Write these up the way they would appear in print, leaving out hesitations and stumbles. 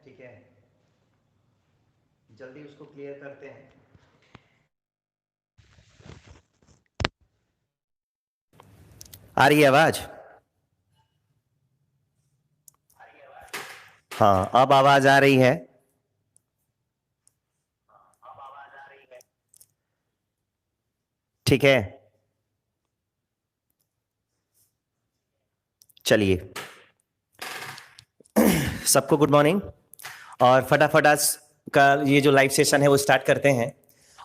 ठीक है, जल्दी उसको क्लियर करते हैं। आ रही है आवाज? हाँ, अब आवाज आ रही है। ठीक है, चलिए सबको गुड मॉर्निंग। और फटाफट आज का ये जो लाइव सेशन है वो स्टार्ट करते हैं।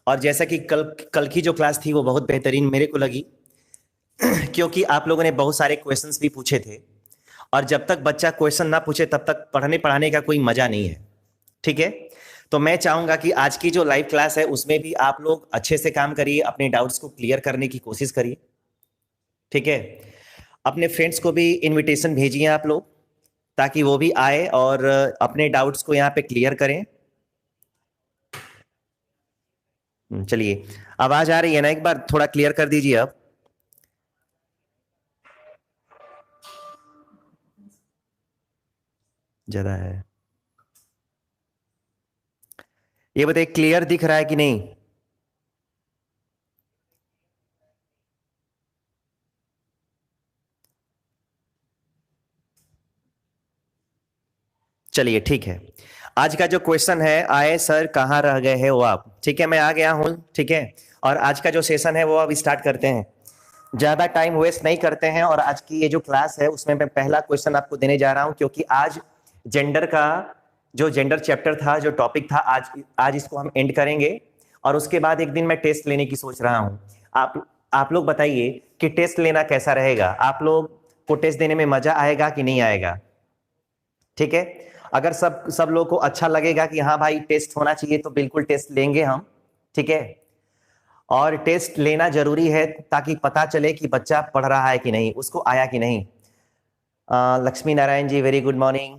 और जैसा कि कल की जो क्लास थी वो बहुत बेहतरीन मेरे को लगी क्योंकि आप लोगों ने बहुत सारे क्वेश्चंस भी पूछे थे। और जब तक बच्चा क्वेश्चन ना पूछे तब तक पढ़ाने का कोई मजा नहीं है। ठीक है, तो मैं चाहूंगा कि आज की जो लाइव क्लास है उसमें भी आप लोग अच्छे से काम करिए, अपने डाउट्स को क्लियर करने की कोशिश करिए। ठीक है, अपने फ्रेंड्स को भी इनविटेशन भेजिए आप लोग, ताकि वो भी आए और अपने डाउट्स को यहाँ पे क्लियर करें। चलिए, आवाज आ रही है ना? एक बार थोड़ा क्लियर कर दीजिए। अब ज्यादा है, ये बताइए क्लियर दिख रहा है कि नहीं? चलिए ठीक है, आज का जो क्वेश्चन है, आए सर कहाँ रह गए हैं वो आप। ठीक है, मैं आ गया हूँ। ठीक है, और आज का जो सेशन है वो अब स्टार्ट करते हैं। ज्यादा टाइम वेस्ट नहीं करते हैं। और आज की ये जो क्लास है उसमें मैं पहला क्वेश्चन आपको देने जा रहा हूं, क्योंकि आज जेंडर का जो जेंडर चैप्टर था, जो टॉपिक था, आज इसको हम एंड करेंगे। और उसके बाद एक दिन मैं टेस्ट लेने की सोच रहा हूं। आप लोग बताइए कि टेस्ट लेना कैसा रहेगा? आप लोग को टेस्ट देने में मजा आएगा कि नहीं आएगा? ठीक है, अगर सब लोग को अच्छा लगेगा कि हाँ भाई टेस्ट होना चाहिए तो बिल्कुल टेस्ट लेंगे हम। ठीक है, और टेस्ट लेना जरूरी है ताकि पता चले कि बच्चा पढ़ रहा है कि नहीं, उसको आया कि नहीं। Lakshmi Narayan ji very good morning.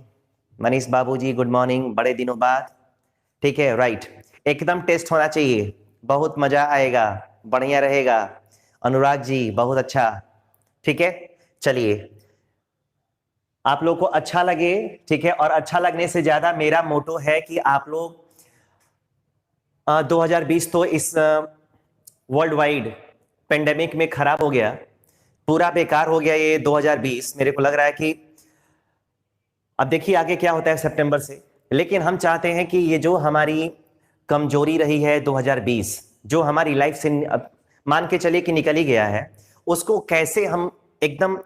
Manish बाबू जी गुड मॉर्निंग, बड़े दिनों बाद। ठीक है, राइट, एकदम टेस्ट होना चाहिए, बहुत मजा आएगा, बढ़िया रहेगा। अनुराग जी बहुत अच्छा। ठीक है, चलिए, आप लोग को अच्छा लगे। ठीक है, और अच्छा लगने से ज्यादा मेरा मोटो है कि आप लोग 2020 तो इस वर्ल्ड वाइड पेंडेमिक में खराब हो गया, पूरा बेकार हो गया ये 2020। मेरे को लग रहा है कि अब देखिए आगे क्या होता है सितंबर से। लेकिन हम चाहते हैं कि ये जो हमारी कमजोरी रही है 2020, जो हमारी लाइफ से मान के चलिए कि निकल ही गया है, उसको कैसे हम एकदम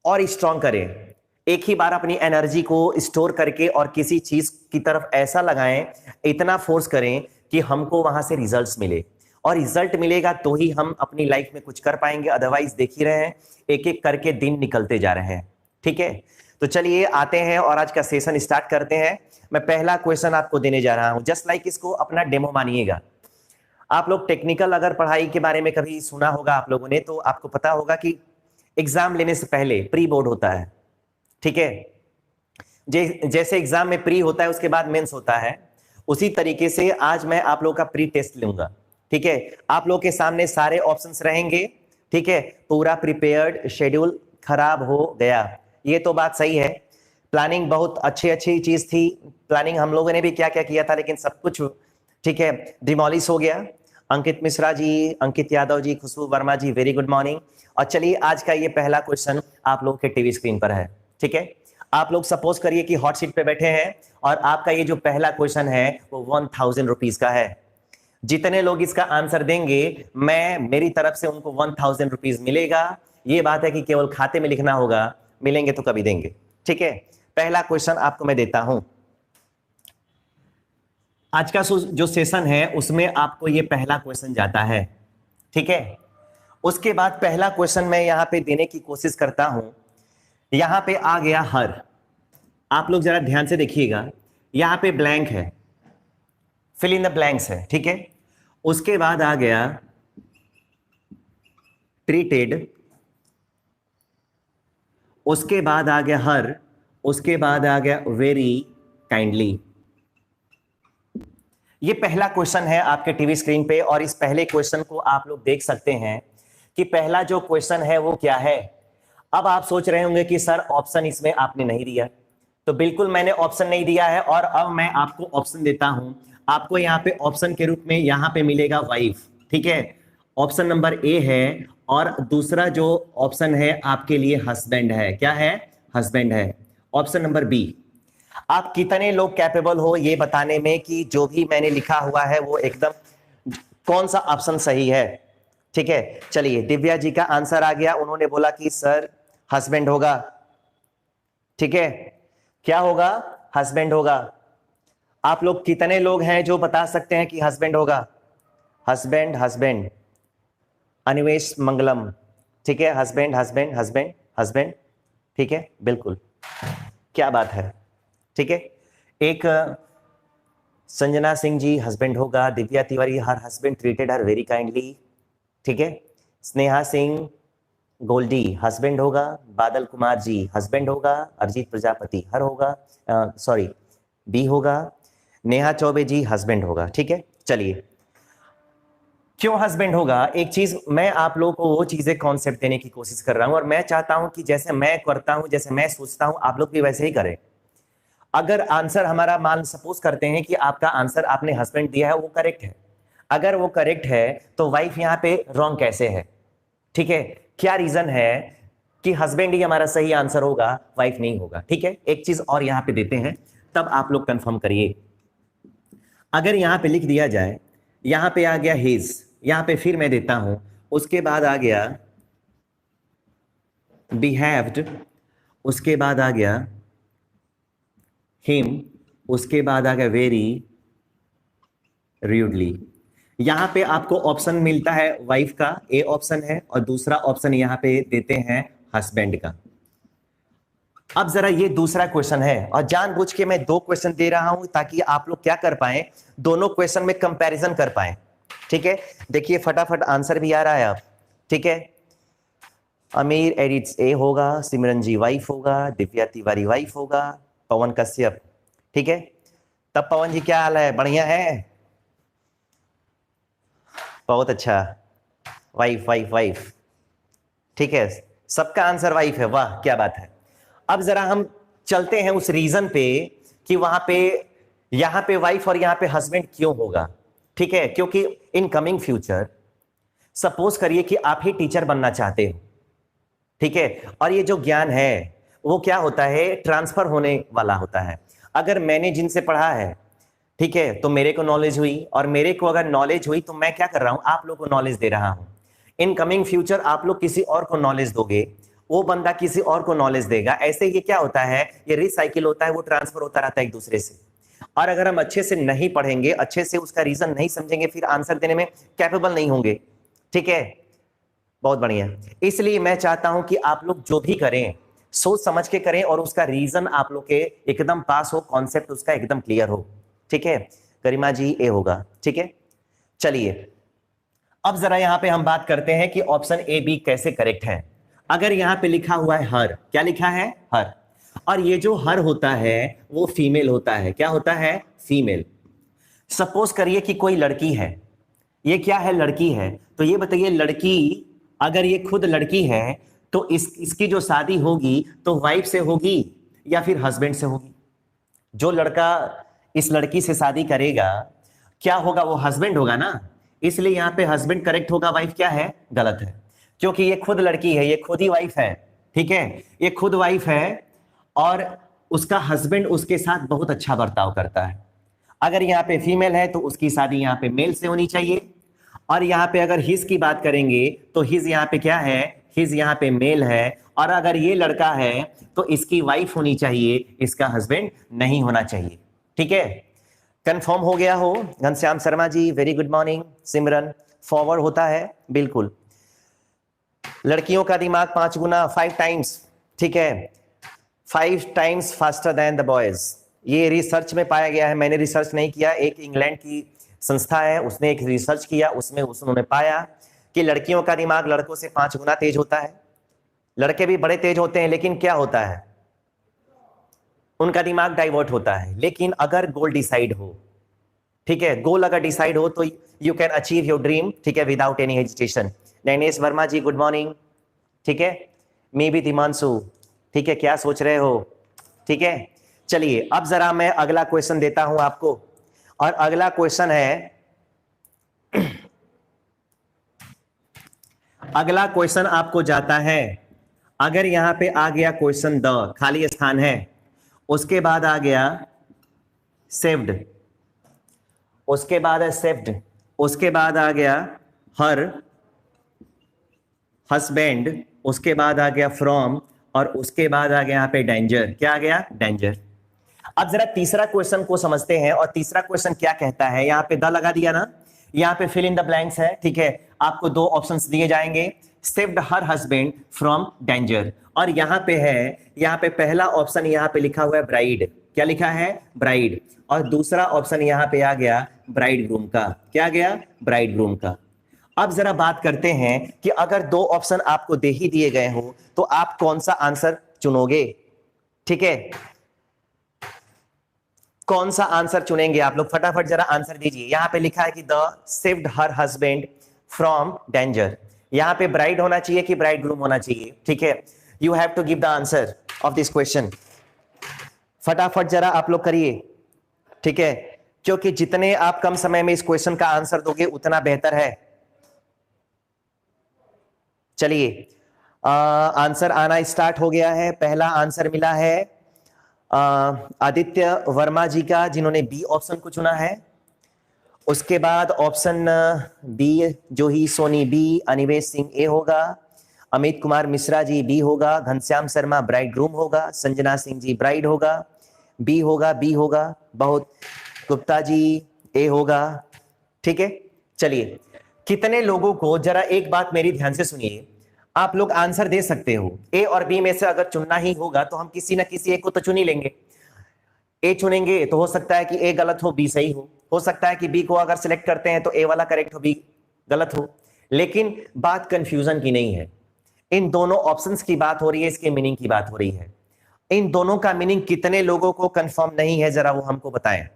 और स्ट्रांग करें। एक ही बार अपनी एनर्जी को स्टोर करके और किसी चीज की तरफ ऐसा लगाएं, इतना फोर्स करें कि हमको वहां से रिजल्ट्स मिले। और रिजल्ट मिलेगा तो ही हम अपनी लाइफ में कुछ कर पाएंगे। अदरवाइज देख ही रहे हैं, एक एक करके दिन निकलते जा रहे हैं। ठीक है, तो चलिए आते हैं और आज का सेशन स्टार्ट करते हैं। मैं पहला क्वेश्चन आपको देने जा रहा हूं, जस्ट लाइक इसको अपना डेमो मानिएगा। आप लोग टेक्निकल अगर पढ़ाई के बारे में कभी सुना होगा आप लोगों ने, तो आपको पता होगा कि एग्जाम लेने से पहले प्री बोर्ड होता है। ठीक है, जैसे एग्जाम में प्री होता है उसके बाद मेंस होता है, उसी तरीके से आज मैं आप लोग का प्री टेस्ट लूंगा। ठीक है, आप लोग के सामने सारे ऑप्शंस रहेंगे। ठीक है, पूरा प्रिपेयर्ड, शेड्यूल खराब हो गया, ये तो बात सही है। प्लानिंग बहुत अच्छी अच्छी चीज थी, प्लानिंग हम लोगों ने भी क्या क्या किया था, लेकिन सब कुछ ठीक है डिमोलिश हो गया। अंकित मिश्रा जी, अंकित यादव जी, खुशबू वर्मा जी वेरी गुड मॉर्निंग। और चलिए आज का ये पहला क्वेश्चन आप लोग के टीवी स्क्रीन पर है। ठीक है, आप लोग सपोज करिए कि हॉट सीट पे बैठे हैं और आपका ये जो पहला क्वेश्चन है वो 1000 रुपीज का है। जितने लोग इसका आंसर देंगे मैं मेरी तरफ से उनको 1000 रुपीज मिलेगा। ये बात है कि केवल खाते में लिखना होगा, मिलेंगे तो कभी देंगे। ठीक है, पहला क्वेश्चन आपको मैं देता हूं। आज का जो सेशन है उसमें आपको ये पहला क्वेश्चन जाता है। ठीक है, उसके बाद पहला क्वेश्चन मैं यहां पे देने की कोशिश करता हूं। यहां पे आ गया हर, आप लोग जरा ध्यान से देखिएगा, यहां पे ब्लैंक है, फिल इन द ब्लैंक्स है। ठीक है, उसके बाद आ गया ट्रीटेड, उसके बाद आ गया हर, उसके बाद आ गया वेरी काइंडली। ये पहला क्वेश्चन है आपके टीवी स्क्रीन पे। और इस पहले क्वेश्चन को आप लोग देख सकते हैं कि पहला जो क्वेश्चन है वो क्या है। अब आप सोच रहे होंगे कि सर ऑप्शन इसमें आपने नहीं दिया, तो बिल्कुल मैंने ऑप्शन नहीं दिया है, और अब मैं आपको ऑप्शन देता हूं। आपको यहाँ पे ऑप्शन के रूप में यहाँ पे मिलेगा वाइफ, ठीक है, ऑप्शन नंबर ए है, और दूसरा जो ऑप्शन है आपके लिए हस्बैंड है। क्या है? हस्बैंड है। Option number B. आप कितने लोग कैपेबल हो ये बताने में कि जो भी मैंने लिखा हुआ है वो एकदम कौन सा ऑप्शन सही है? ठीक है, चलिए दिव्या जी का आंसर आ गया, उन्होंने बोला कि सर हस्बैंड होगा। ठीक है, क्या होगा? हस्बैंड होगा। आप लोग कितने लोग हैं जो बता सकते हैं कि हस्बैंड होगा? हस्बैंड, हस्बैंड, अनिवेश मंगलम, ठीक है, हस्बैंड हस्बैंड हस्बैंड हस्बैंड, ठीक है, बिल्कुल, क्या बात है। ठीक है, एक संजना सिंह जी हस्बैंड होगा, Divya Tiwari her husband treated her very kindly, ठीक है, स्नेहा सिंह गोल्डी हस्बैंड होगा, बादल कुमार जी हस्बैंड होगा, अरिजीत प्रजापति हर होगा, सॉरी बी होगा, नेहा चौबे जी हस्बैंड होगा। ठीक है, चलिए क्यों हस्बैंड होगा? एक चीज मैं आप लोगों को वो चीजें कॉन्सेप्ट देने की कोशिश कर रहा हूं, और मैं चाहता हूं कि जैसे मैं करता हूं, जैसे मैं सोचता हूं, आप लोग भी वैसे ही करें। अगर आंसर हमारा मान सपोज करते हैं कि आपका आंसर आपने हस्बैंड दिया है वो करेक्ट है, अगर वो करेक्ट है तो वाइफ यहां पे रॉन्ग कैसे है? ठीक है, क्या रीजन है कि हस्बैंड ही हमारा सही आंसर होगा, वाइफ नहीं होगा? ठीक है, एक चीज और यहां पे देते हैं, तब आप लोग कंफर्म करिए। अगर यहां पे लिख दिया जाए, यहां पे आ गया हिज, यहां पे फिर मैं देता हूं, उसके बाद आ गया बिहेव्ड, उसके बाद आ गया हिम, उसके बाद आ गया वेरी रूडली। यहां पे आपको ऑप्शन मिलता है वाइफ का, ए ऑप्शन है, और दूसरा ऑप्शन यहां पे देते हैं हस्बैंड का। अब जरा ये दूसरा क्वेश्चन है, और जानबूझ के मैं दो क्वेश्चन दे रहा हूं ताकि आप लोग क्या कर पाए, दोनों क्वेश्चन में कंपैरिजन कर पाए। ठीक है, देखिए फटाफट आंसर भी आ रहा है अब। ठीक है, अमीर एडिट्स ए होगा, सिमरन जी वाइफ होगा, दिव्या तिवारी वाइफ होगा, पवन कश्यप। ठीक है, तब पवन जी क्या हाल है? बढ़िया है, बहुत अच्छा, वाइफ वाइफ वाइफ। ठीक है, सबका आंसर वाइफ है, वाह क्या बात है। अब जरा हम चलते हैं उस रीजन पे कि वहां पे यहां पे वाइफ और यहां पे हस्बैंड क्यों होगा। ठीक है, क्योंकि इन कमिंग फ्यूचर सपोज करिए कि आप ही टीचर बनना चाहते हो, ठीक है, और ये जो ज्ञान है वो क्या होता है, ट्रांसफर होने वाला होता है। अगर मैंने जिनसे पढ़ा है, ठीक है, तो मेरे को नॉलेज हुई, और मेरे को अगर नॉलेज हुई तो मैं क्या कर रहा हूं, आप लोगों को नॉलेज दे रहा हूं। इन कमिंग फ्यूचर आप लोग किसी और को नॉलेज दोगे, वो बंदा किसी और को नॉलेज देगा, ऐसे ये क्या होता है, ये रिसाइकिल होता है, वो ट्रांसफर होता रहता है एक दूसरे से। और अगर हम अच्छे से नहीं पढ़ेंगे, अच्छे से उसका रीजन नहीं समझेंगे, फिर आंसर देने में कैपेबल नहीं होंगे। ठीक है, बहुत बढ़िया। इसलिए मैं चाहता हूं कि आप लोग जो भी करें सोच समझ के करें, और उसका रीजन आप लोग के एकदम पास हो, कॉन्सेप्ट उसका एकदम क्लियर हो। ठीक है, गरिमा जी ए होगा। ठीक है, चलिए अब जरा यहां पे हम बात करते हैं कि ऑप्शन ए बी कैसे करेक्ट है। अगर यहां पे लिखा हुआ है हर, क्या लिखा है? हर, और ये जो हर होता है वो फीमेल होता है। क्या होता है? फीमेल। सपोज करिए कि कोई लड़की है, ये क्या है? लड़की है। तो ये बताइए, लड़की अगर ये खुद लड़की है तो इसकी जो शादी होगी तो वाइफ से होगी या फिर हस्बैंड से होगी? जो लड़का इस लड़की से शादी करेगा क्या होगा? वो हस्बैंड होगा ना, इसलिए यहां पे हस्बैंड करेक्ट होगा, वाइफ क्या है? गलत है, क्योंकि ये खुद लड़की है, ये खुद ही वाइफ है। ठीक है, ये खुद वाइफ है और उसका हस्बैंड उसके साथ बहुत अच्छा बर्ताव करता है। अगर यहाँ पे फीमेल है तो उसकी शादी यहाँ पे मेल से होनी चाहिए, और यहाँ पे अगर हिज की बात करेंगे तो हिज यहाँ पे क्या है? हिज यहाँ पे मेल है, और अगर ये लड़का है तो इसकी वाइफ होनी चाहिए, इसका हस्बैंड नहीं होना चाहिए। ठीक है, कंफर्म हो गया हो? Ghanshyam Sharma ji very good morning. सिमरन फॉरवर्ड होता है, बिल्कुल। लड़कियों का दिमाग 5 गुना 5 टाइम्स, ठीक है, 5 times faster than the boys. ये रिसर्च में पाया गया है, मैंने रिसर्च नहीं किया, एक इंग्लैंड की संस्था है उसने एक रिसर्च किया, उसमें उन्होंने पाया कि लड़कियों का दिमाग लड़कों से 5 गुना तेज होता है। लड़के भी बड़े तेज होते हैं, लेकिन क्या होता है, उनका दिमाग डाइवर्ट होता है। लेकिन अगर गोल डिसाइड हो, ठीक है, गोल अगर डिसाइड हो तो you can achieve your dream, ठीक है, without any hesitation. Nainesh Verma ji good morning. ठीक है, मे बी दिमांशु, ठीक है, क्या सोच रहे हो? ठीक है, चलिए अब जरा मैं अगला क्वेश्चन देता हूं आपको, और अगला क्वेश्चन है, अगला क्वेश्चन आपको जाता है, अगर यहां पे आ गया क्वेश्चन द, खाली स्थान है, उसके बाद आ गया सेव्ड, उसके बाद है सेव्ड, उसके बाद आ गया हर हस्बैंड, उसके बाद आ गया फ्रॉम, और उसके बाद आ गया यहां पे डेंजर। क्या आ गया? डेंजर। अब जरा तीसरा क्वेश्चन को समझते हैं, और तीसरा क्वेश्चन क्या कहता है, यहां पे द लगा दिया ना, यहां पे फिल इन द ब्लैंक्स है, ठीक है। आपको दो ऑप्शंस दिए जाएंगे, saved her husband from danger, और यहां पे है, यहां पे पहला ऑप्शन यहां पे लिखा हुआ है ब्राइड। क्या लिखा है? ब्राइड। और दूसरा ऑप्शन यहां पे आ गया ब्राइड ग्रूम का। क्या आ गया? ब्राइड ग्रूम का। अब जरा बात करते हैं कि अगर दो ऑप्शन आपको दे ही दिए गए हो तो आप कौन सा आंसर चुनोगे? ठीक है, कौन सा आंसर चुनेंगे आप लोग? फटाफट जरा आंसर दीजिए। यहां पे लिखा है कि the saved her husband from danger. यहां पे ब्राइड होना चाहिए कि ब्राइड ग्रूम होना चाहिए? ठीक है, you have to give the answer of this question. फटाफट जरा आप लोग करिए, ठीक है, क्योंकि जितने आप कम समय में इस क्वेश्चन का आंसर दोगे उतना बेहतर है। चलिए आंसर आना स्टार्ट हो गया है। पहला आंसर मिला है आदित्य वर्मा जी का, जिन्होंने बी ऑप्शन को चुना है। उसके बाद ऑप्शन बी जो ही सोनी बी, अनिवेश सिंह ए होगा, अमित कुमार मिश्रा जी बी होगा, घनश्याम शर्मा ब्राइड ग्रूम होगा, संजना सिंह जी ब्राइड होगा, बी होगा, बी होगा, बहुत गुप्ता जी ए होगा। ठीक है, चलिए कितने लोगों को, जरा एक बात मेरी ध्यान से सुनिए, आप लोग आंसर दे सकते हो। ए और बी में से अगर चुनना ही होगा तो हम किसी ना किसी एक को तो चुन ही लेंगे। ए चुनेंगे तो हो सकता है कि ए गलत हो, बी सही हो सकता है कि बी को अगर सिलेक्ट करते हैं तो ए वाला करेक्ट हो, बी गलत हो। लेकिन बात कंफ्यूजन की नहीं है, इन दोनों ऑप्शंस की बात हो रही है, इसके मीनिंग की बात हो रही है। इन दोनों का मीनिंग कितने लोगों को कंफर्म नहीं है, जरा वो हमको बताएं।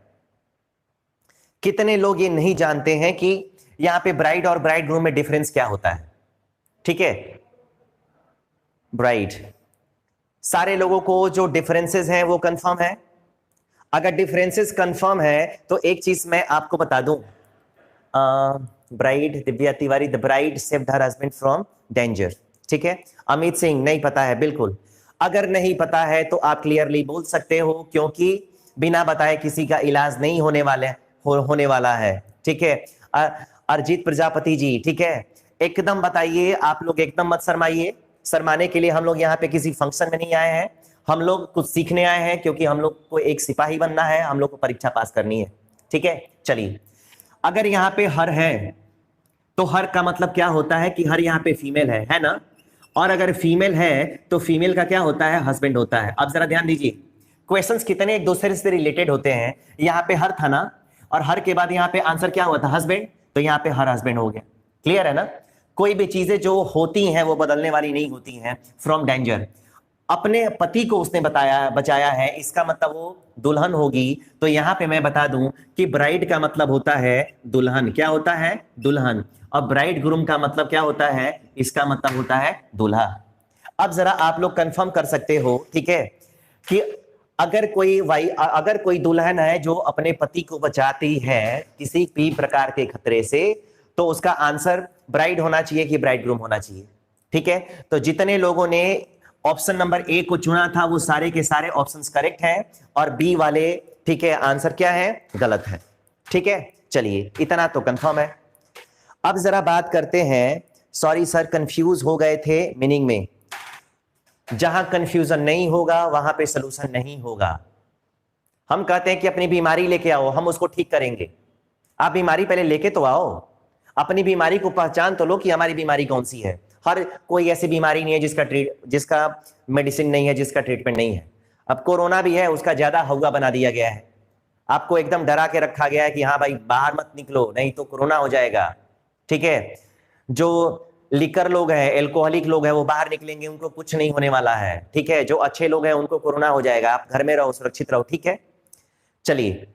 कितने लोग ये नहीं जानते हैं कि यहां पे ब्राइड और ब्राइड ग्रूम में डिफरेंस क्या होता है? ठीक है, ब्राइड, सारे लोगों को जो डिफरेंसेस हैं वो कंफर्म है। अगर डिफरेंसेस कंफर्म है तो एक चीज मैं आपको बता दूं, bride Divya Tiwari, the bride saved her husband from danger. ठीक है, अमित सिंह नहीं पता है, बिल्कुल। अगर नहीं पता है तो आप क्लियरली बोल सकते हो, क्योंकि बिना बताए किसी का इलाज नहीं होने वाला है। ठीक है, अरजीत प्रजापति जी, ठीक है, एकदम बताइए, आप लोग एकदम मत शर्माइए। शर्माने के लिए हम लोग यहाँ पे किसी फंक्शन में नहीं आए हैं, हम लोग कुछ सीखने आए हैं, क्योंकि हम लोग को एक सिपाही बनना है, हम लोग को परीक्षा पास करनी है। ठीक है, चलिए, अगर यहाँ पे हर है तो हर का मतलब क्या होता है कि हर यहाँ पे फीमेल है ना, और अगर फीमेल है तो फीमेल का क्या होता है? हस्बैंड होता है। अब जरा ध्यान दीजिए, क्वेश्चंस कितने एक दूसरे से रिलेटेड होते हैं। यहाँ पे हर था ना, और हर के बाद यहाँ पे आंसर क्या हुआ था? हस्बैंड, तो यहाँ पे हर हस्बैंड हो गया। क्लियर है ना? कोई भी चीजें जो होती हैं वो बदलने वाली नहीं होती हैं। फ्रॉम डेंजर, अपने पति को उसने बचाया है, इसका मतलब वो दुल्हन होगी। तो यहां पे मैं बता दूं कि ब्राइड का मतलब होता है दुल्हन। क्या होता है? दुल्हन। और ब्राइड ग्रूम का मतलब क्या होता है? इसका मतलब होता है दूल्हा। अब जरा आप लोग कंफर्म कर सकते हो, ठीक है, कि अगर कोई दुल्हन है जो अपने पति को बचाती है किसी भी प्रकार के खतरे से, तो उसका आंसर ब्राइड होना चाहिए कि ब्राइड ग्रूम होना चाहिए? ठीक है, तो जितने लोगों ने ऑप्शन नंबर ए को चुना था वो सारे के सारे ऑप्शंस करेक्ट हैं, और बी वाले, ठीक है, आंसर क्या है? गलत है। ठीक है, चलिए इतना तो कंफर्म है। अब जरा बात करते हैं, सॉरी सर कंफ्यूज हो गए थे मीनिंग में। जहां कंफ्यूजन नहीं होगा वहां पे सलूशन नहीं होगा। हम कहते हैं कि अपनी बीमारी लेके आओ, हम उसको ठीक करेंगे। आप बीमारी पहले लेके तो आओ, अपनी बीमारी को पहचान तो लो कि हमारी बीमारी कौन सी है। हर कोई ऐसी बीमारी नहीं है जिसका मेडिसिन नहीं है, जिसका ट्रीटमेंट नहीं है। अब कोरोना भी है, उसका ज्यादा हवा बना दिया गया है, आपको एकदम डरा के रखा गया है कि हाँ भाई बाहर मत निकलो नहीं तो कोरोना हो जाएगा। ठीक है, जो लिकर लोग हैं, एल्कोहलिक लोग हैं, वो बाहर निकलेंगे उनको कुछ नहीं होने वाला है। ठीक है, जो अच्छे लोग हैं उनको कोरोना हो जाएगा। आप घर में रहो, सुरक्षित रहो। ठीक है, चलिए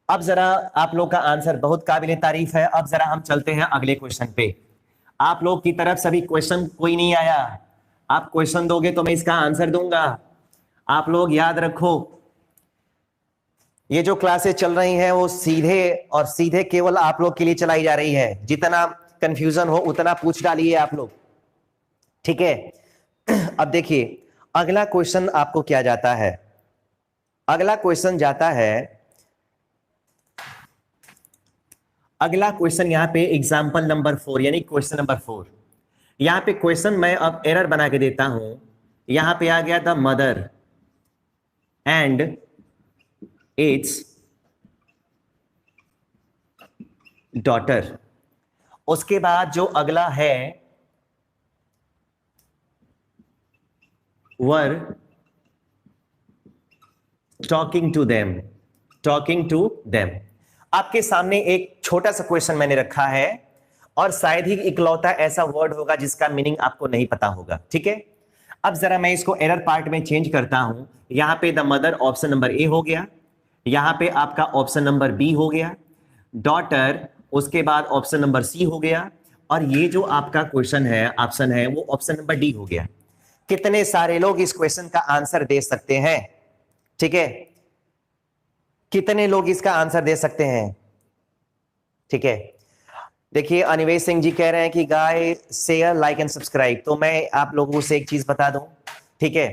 अब जरा आप लोग का आंसर बहुत काबिल तारीफ है। अब जरा हम चलते हैं अगले क्वेश्चन पे। आप लोग की तरफ सभी क्वेश्चन कोई नहीं आया, आप क्वेश्चन दोगे तो मैं इसका आंसर दूंगा। आप लोग याद रखो, ये जो क्लासेस चल रही हैं वो सीधे और सीधे केवल आप लोग के लिए चलाई जा रही है। जितना कंफ्यूजन हो उतना पूछ डालिए आप लोग, ठीक है। अब देखिए अगला क्वेश्चन आपको क्या जाता है। अगला क्वेश्चन जाता है, अगला क्वेश्चन यहां पे एग्जाम्पल नंबर 4 यानी क्वेश्चन नंबर 4। यहां पे क्वेश्चन मैं अब एरर बना के देता हूं। यहां पे आ गया the mother and it's daughter. उसके बाद जो अगला है were talking to them, talking to them. आपके सामने एक छोटा सा क्वेश्चन मैंने रखा है और शायद ही इकलौता ऐसा वर्ड होगा जिसका मीनिंग आपको नहीं पता होगा, ठीक है। अब जरा मैं इसको एरर पार्ट में चेंज करता हूं। यहां पे the mother option number A हो गया, यहां पे आपका ऑप्शन नंबर बी हो गया, डॉटर उसके बाद ऑप्शन नंबर सी हो गया, और ये जो आपका क्वेश्चन है ऑप्शन है वो ऑप्शन नंबर डी हो गया। कितने सारे लोग इस क्वेश्चन का आंसर दे सकते हैं, ठीक है। कितने लोग इसका आंसर दे सकते हैं, ठीक है। देखिए अनिवेश सिंह जी कह रहे हैं कि गाय शेयर लाइक एंड सब्सक्राइब। तो मैं आप लोगों से एक चीज बता दूं, ठीक है,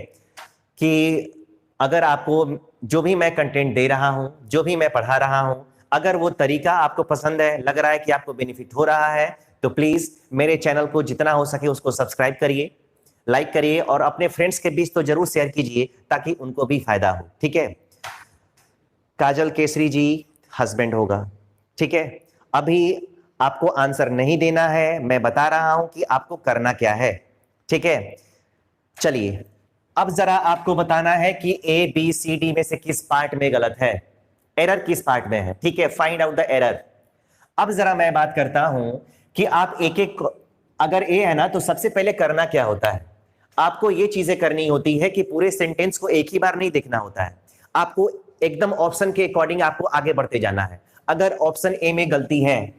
कि अगर आपको जो भी मैं कंटेंट दे रहा हूं, जो भी मैं पढ़ा रहा हूं, अगर वो तरीका आपको पसंद है, लग रहा है कि आपको बेनिफिट हो रहा है, तो प्लीज मेरे चैनल को जितना हो सके उसको सब्सक्राइब करिए, लाइक करिए और अपने फ्रेंड्स के बीच तो जरूर शेयर कीजिए ताकि उनको भी फायदा हो, ठीक है। काजल केसरी जी हस्बैंड होगा, ठीक है। अभी आपको आंसर नहीं देना है, मैं बता रहा हूं कि आपको करना क्या है, ठीक है। चलिए अब जरा आपको बताना है कि ए बी सी डी में से किस पार्ट में गलत है, एरर किस पार्ट में है, ठीक है। Find out the error. अब जरा मैं बात करता हूं कि आप एक एक, अगर ए है ना तो सबसे पहले करना क्या होता है, आपको ये चीजें करनी होती है कि पूरे सेंटेंस को एक ही बार नहीं देखना होता है, आपको एकदम ऑप्शन के अकॉर्डिंग आपको आगे बढ़ते जाना है। अगर ऑप्शन ए में गलती है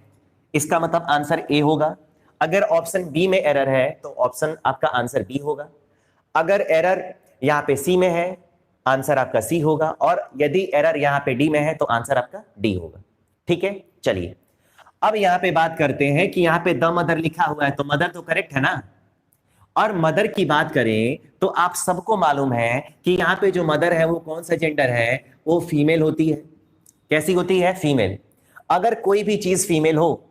इसका मतलब आंसर ए होगा, अगर ऑप्शन बी में एरर है तो ऑप्शन आपका आंसर बी होगा, अगर एरर यहां पे सी में है आंसर आपका सी होगा, और यदि एरर यहां पे डी में है तो आंसर आपका डी होगा, ठीक है। चलिए अब यहां पे बात करते हैं कि यहां पे द मदर लिखा हुआ है तो मदर तो करेक्ट है ना। और मदर की बात करें तो आप सबको मालूम है कि यहां पे जो मदर है वो कौन सा जेंडर है, वो फीमेल होती है। कैसी होती है, फीमेल। अगर कोई भी चीज फीमेल हो,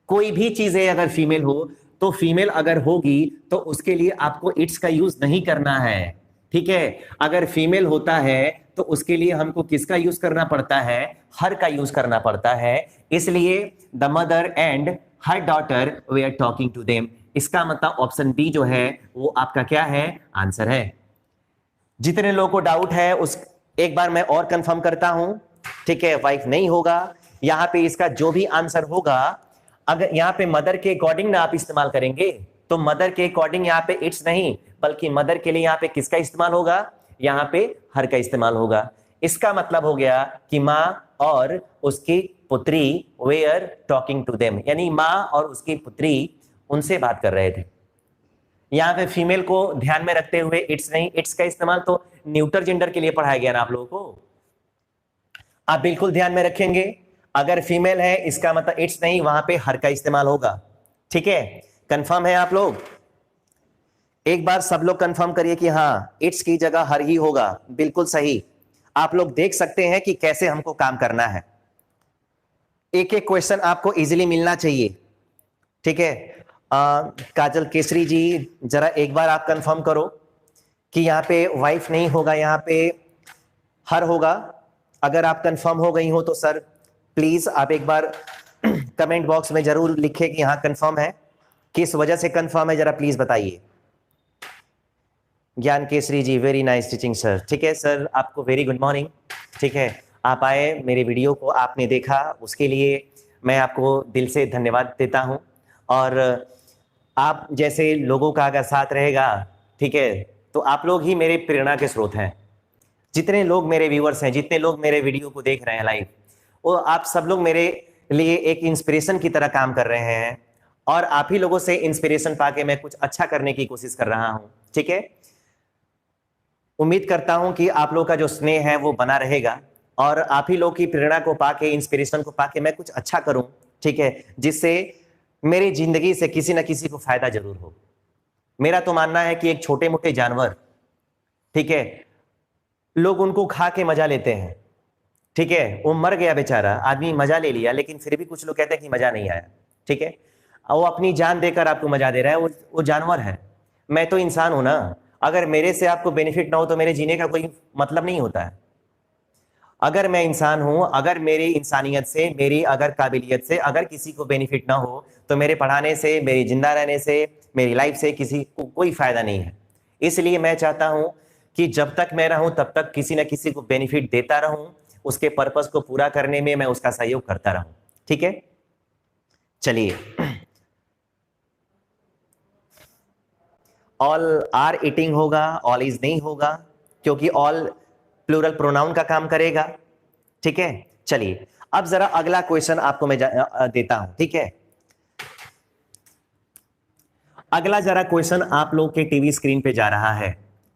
कोई भी चीजें अगर फीमेल हो तो फीमेल अगर होगी तो उसके लिए आपको इट्स का यूज नहीं करना है, ठीक है। अगर फीमेल होता है तो उसके लिए हमको किसका यूज करना पड़ता है, हर का यूज करना पड़ता है। इसलिए the mother and her daughter we are talking to them, इसका मतलब ऑप्शन बी जो है वो आपका क्या है, आंसर है। जितने लोगों को डाउट है उस एक बार मैं और कंफर्म करता हूं, ठीक है। वाइफ नहीं होगा, यहां पे इसका जो भी आंसर होगा, अगर यहां पे मदर के अकॉर्डिंग ना आप इस्तेमाल करेंगे तो मदर के अकॉर्डिंग यहां पे इट्स नहीं बल्कि मदर के लिए यहां पे किसका इस्तेमाल होगा, यहां पे हर का इस्तेमाल होगा। इसका मतलब हो गया कि मां और उसकी पुत्री वेयर टॉकिंग टू देम, यानी मां और उसकी पुत्री उनसे बात कर रहे थे। यहां पे फीमेल को ध्यान में रखते हुए इट्स नहीं, इट्स का इस्तेमाल तो न्यूटर जेंडर के लिए पढ़ाया गया ना आप लोगों को, आप बिल्कुल ध्यान में रखेंगे। अगर फीमेल है इसका मतलब इट्स नहीं, वहां पे हर का इस्तेमाल होगा, ठीक है। कंफर्म है आप लोग, एक बार सब लोग कंफर्म करिए कि हाँ इट्स की जगह हर ही होगा, बिल्कुल सही। आप लोग देख सकते हैं कि कैसे हमको काम करना है। एक एक क्वेश्चन आपको इजीली मिलना चाहिए, ठीक है। काजल केसरी जी जरा एक बार आप कंफर्म करो कि यहाँ पे वाइफ नहीं होगा, यहाँ पे हर होगा। अगर आप कंफर्म हो गई हो तो सर प्लीज आप एक बार कमेंट बॉक्स में जरूर लिखें कि हाँ कंफर्म है, किस वजह से कंफर्म है जरा प्लीज बताइए। ज्ञान केसरी जी वेरी नाइस टीचिंग सर, ठीक है सर, आपको वेरी गुड मॉर्निंग, ठीक है। आप आए, मेरे वीडियो को आपने देखा, उसके लिए मैं आपको दिल से धन्यवाद देता हूं। और आप जैसे लोगों का अगर साथ रहेगा, ठीक है, तो आप लोग ही मेरे प्रेरणा के स्रोत हैं। जितने लोग मेरे व्यूअर्स हैं, जितने लोग मेरे वीडियो को देख रहे हैं लाइव, वो आप सब लोग मेरे लिए एक इंस्पिरेशन की तरह काम कर रहे हैं, और आप ही लोगों से इंस्पिरेशन पाके मैं कुछ अच्छा करने की कोशिश कर रहा हूं, ठीक है। उम्मीद करता हूं कि आप लोगों का जो स्नेह है वो बना रहेगा। और आप ही लोग की प्रेरणा को पाके, इंस्पिरेशन को पाके मैं कुछ अच्छा करूं, ठीक है, जिससे मेरी जिंदगी से किसी ना किसी को फायदा जरूर हो। मेरा तो मानना है कि एक छोटे मोटे जानवर, ठीक है, लोग उनको खा के मजा लेते हैं, ठीक है, वो मर गया बेचारा, आदमी मजा ले लिया, लेकिन फिर भी कुछ लोग कहते हैं कि मजा नहीं आया, ठीक है, वो अपनी जान देकर आपको मजा दे रहा है, वो जानवर है। मैं तो इंसान हूं ना, अगर मेरे से आपको बेनिफिट ना हो तो मेरे जीने का कोई मतलब नहीं होता है। अगर मैं इंसान हूं, अगर मेरी इंसानियत से, मेरी अगर काबिलियत से अगर किसी को बेनिफिट ना हो तो मेरे पढ़ाने से, मेरी जिंदा रहने से, मेरी लाइफ से किसी को कोई फायदा नहीं है। इसलिए मैं चाहता हूं कि जब तक मैं रहूं तब तक किसी ना किसी को बेनिफिट देता रहूं, उसके पर्पस को पूरा करने में मैं उसका सहयोग करता रहूं, ठीक है। चलिए, ऑल आर ईटिंग होगा, ऑल इज नहीं होगा, क्योंकि ऑल प्लूरल प्रोनाउन का काम करेगा, ठीक है। चलिए, अब जरा अगला क्वेश्चन आपको मैं देता हूं, ठीक है। अगला जरा क्वेश्चन आप लोग के टीवी स्क्रीन पे जा रहा है,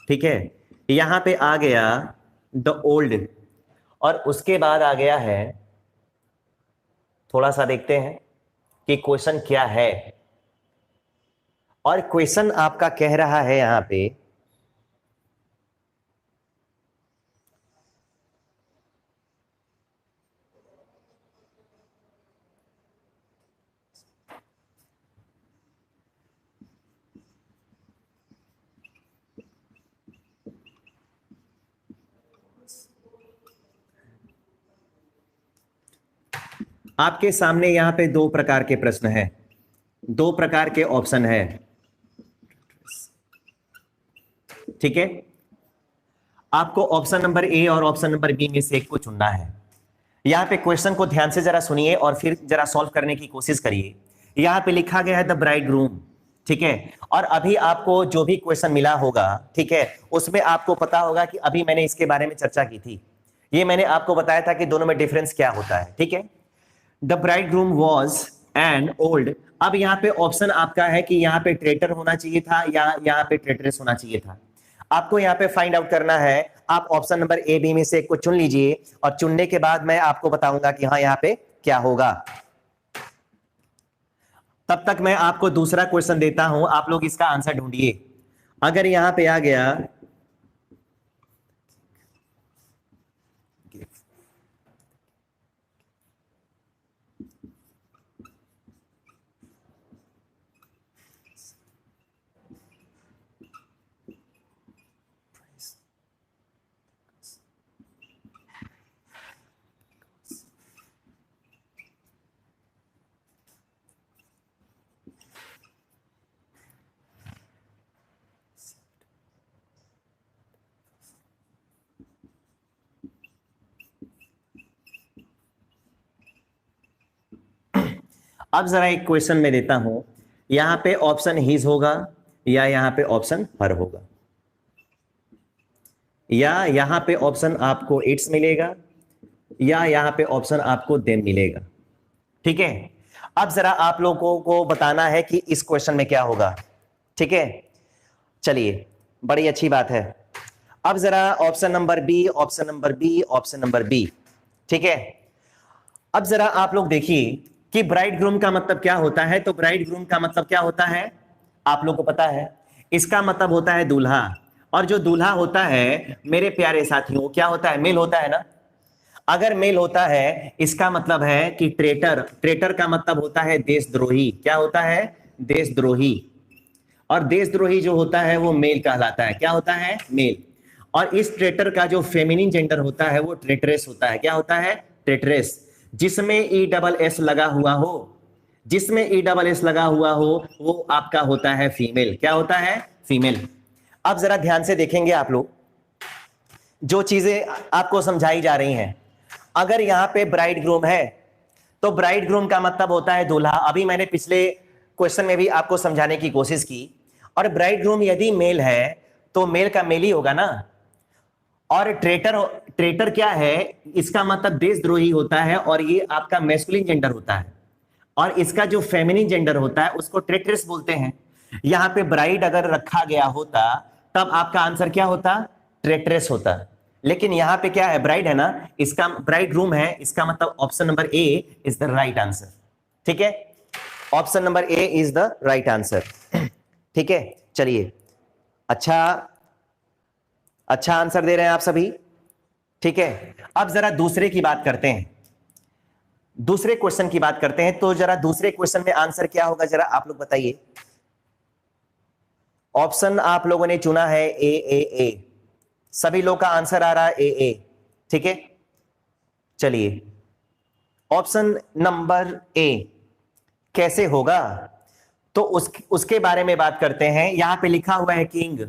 ठीक है। यहां पे आ गया द ओल्ड, और उसके बाद आ गया है, थोड़ा सा देखते हैं कि क्वेश्चन क्या है। और क्वेश्चन आपका कह रहा है यहां पे, आपके सामने यहां पे दो प्रकार के प्रश्न हैं, दो प्रकार के ऑप्शन है, ठीक है। आपको ऑप्शन नंबर ए और ऑप्शन नंबर बी में से एक को चुनना है। यहां पे क्वेश्चन को ध्यान से जरा सुनिए और फिर जरा सॉल्व करने की कोशिश करिए। यहां पे लिखा गया है द ब्राइड ग्रूम, ठीक है। और अभी आपको जो भी क्वेश्चन मिला होगा, ठीक है, उसमें आपको पता होगा कि अभी मैंने इसके बारे में चर्चा की थी। ये मैंने आपको बताया था कि दोनों में डिफरेंस क्या होता है, ठीक है। The bride groom was an old. अब यहाँ पे ऑप्शन आपका है कि यहाँ पे ट्रेटर होना चाहिए था या यहाँ पे ट्रेटरेस होना चाहिए था। आपको यहाँ पे फाइंड आउट करना है। आप ऑप्शन नंबर ए बी में से एक को चुन लीजिए और चुनने के बाद मैं आपको बताऊंगा कि हाँ यहाँ पे क्या होगा। तब तक मैं आपको दूसरा क्वेश्चन देता हूं, आप लोग इसका आंसर ढूंढिए। अगर यहां पे आ गया अब जरा एक क्वेश्चन में देता हूं, यहां पे ऑप्शन हिज होगा या यहां पे ऑप्शन हर होगा, या यहां पे ऑप्शन आपको इट्स मिलेगा या यहां पे ऑप्शन आपको देम मिलेगा, ठीक है। अब जरा आप लोगों को बताना है कि इस क्वेश्चन में क्या होगा, ठीक है। चलिए, बड़ी अच्छी बात है। अब जरा option number B, option number B, option number B, ठीक है। अब जरा आप लोग देखिए कि ब्राइड ग्रूम का मतलब क्या होता है। तो ब्राइड ग्रूम का मतलब क्या होता है आप लोग को पता है, इसका मतलब होता है दूल्हा। और जो दूल्हा होता है मेरे प्यारे साथियों, क्या होता है, मेल होता है ना। अगर मेल होता है इसका मतलब है कि ट्रेटर, ट्रेटर का मतलब होता है देशद्रोही। क्या होता है, देशद्रोही। और देशद्रोही जो होता है वो मेल कहलाता है। क्या होता है, मेल। और इस ट्रेटर का जो फेमिनिन जेंडर होता है वो ट्रेटरेस होता है। क्या होता है, ट्रेटरेस। जिसमें ई डबल एस लगा हुआ हो, जिसमें ई डबल एस लगा हुआ हो वो आपका होता है फीमेल। क्या होता है, फीमेल। अब जरा ध्यान से देखेंगे आप लोग, जो चीजें आपको समझाई जा रही हैं। अगर यहां पे ब्राइड ग्रूम है तो ब्राइड ग्रूम का मतलब होता है दूल्हा। अभी मैंने पिछले क्वेश्चन में भी आपको समझाने की कोशिश की। और ब्राइड ग्रूम यदि मेल है तो मेल का मेल ही होगा ना। और ट्रेटर, ट्रेटर क्या है, इसका मतलब देशद्रोही होता है और ये आपका मैस्कुलिन जेंडर होता है। और इसका जो फेमिनिन जेंडर होता है उसको ट्रेटरेस बोलते हैं। यहां पे ब्राइड अगर रखा गया होता तब आपका आंसर क्या होता, ट्रेटरेस होता। लेकिन यहां पे क्या है, ब्राइड है ना, इसका ब्राइड रूम है, इसका मतलब option number A is the right answer. ठीक है, option number A is the right answer. ठीक है, चलिए, अच्छा अच्छा आंसर दे रहे हैं आप सभी। ठीक है, अब जरा दूसरे की बात करते हैं, दूसरे क्वेश्चन की बात करते हैं। तो जरा दूसरे क्वेश्चन में आंसर क्या होगा, जरा आप लोग बताइए। ऑप्शन आप लोगों ने चुना है ए ए ए, सभी लोग का आंसर आ रहा है ए ए। ठीक है, चलिए, ऑप्शन नंबर ए कैसे होगा, तो उसके बारे में बात करते हैं। यहां पे लिखा हुआ है किंग,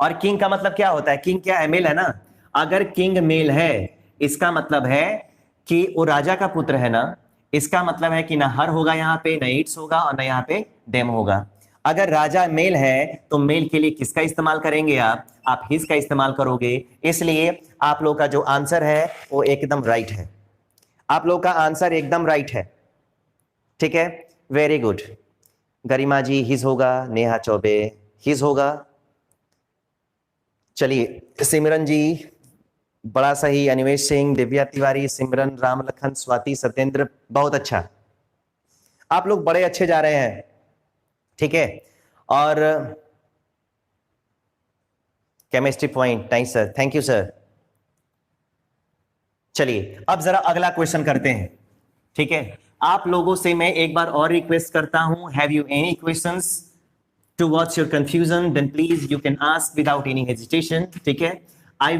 और किंग का मतलब क्या होता है, किंग क्या है, मेल है ना। अगर किंग मेल है, इसका मतलब है कि वो राजा का पुत्र है ना, इसका मतलब है कि ना हर होगा यहाँ पे, ना इट्स होगा, और ना यहाँ पे देम होगा। अगर राजा मेल है तो मेल के लिए किसका इस्तेमाल करेंगे आप हिज का इस्तेमाल करोगे। इसलिए आप लोग का जो आंसर है वो एकदम राइट है, आप लोग का आंसर एकदम राइट है। ठीक है, वेरी गुड। गरिमा जी हिज होगा, नेहा चौबे हिज होगा। चलिए, सिमरन जी बड़ा सही, अनिमेश सिंह, दिव्या तिवारी, सिमरन, राम लखन, स्वाति, सत्येंद्र, बहुत अच्छा, आप लोग बड़े अच्छे जा रहे हैं। ठीक है, और chemistry point, nice sir, thank you sir. चलिए, अब जरा अगला क्वेश्चन करते हैं। ठीक है, आप लोगों से मैं एक बार और रिक्वेस्ट करता हूं, have you any questions to watch your confusion, then please you can ask without any hesitation. ठीक है, I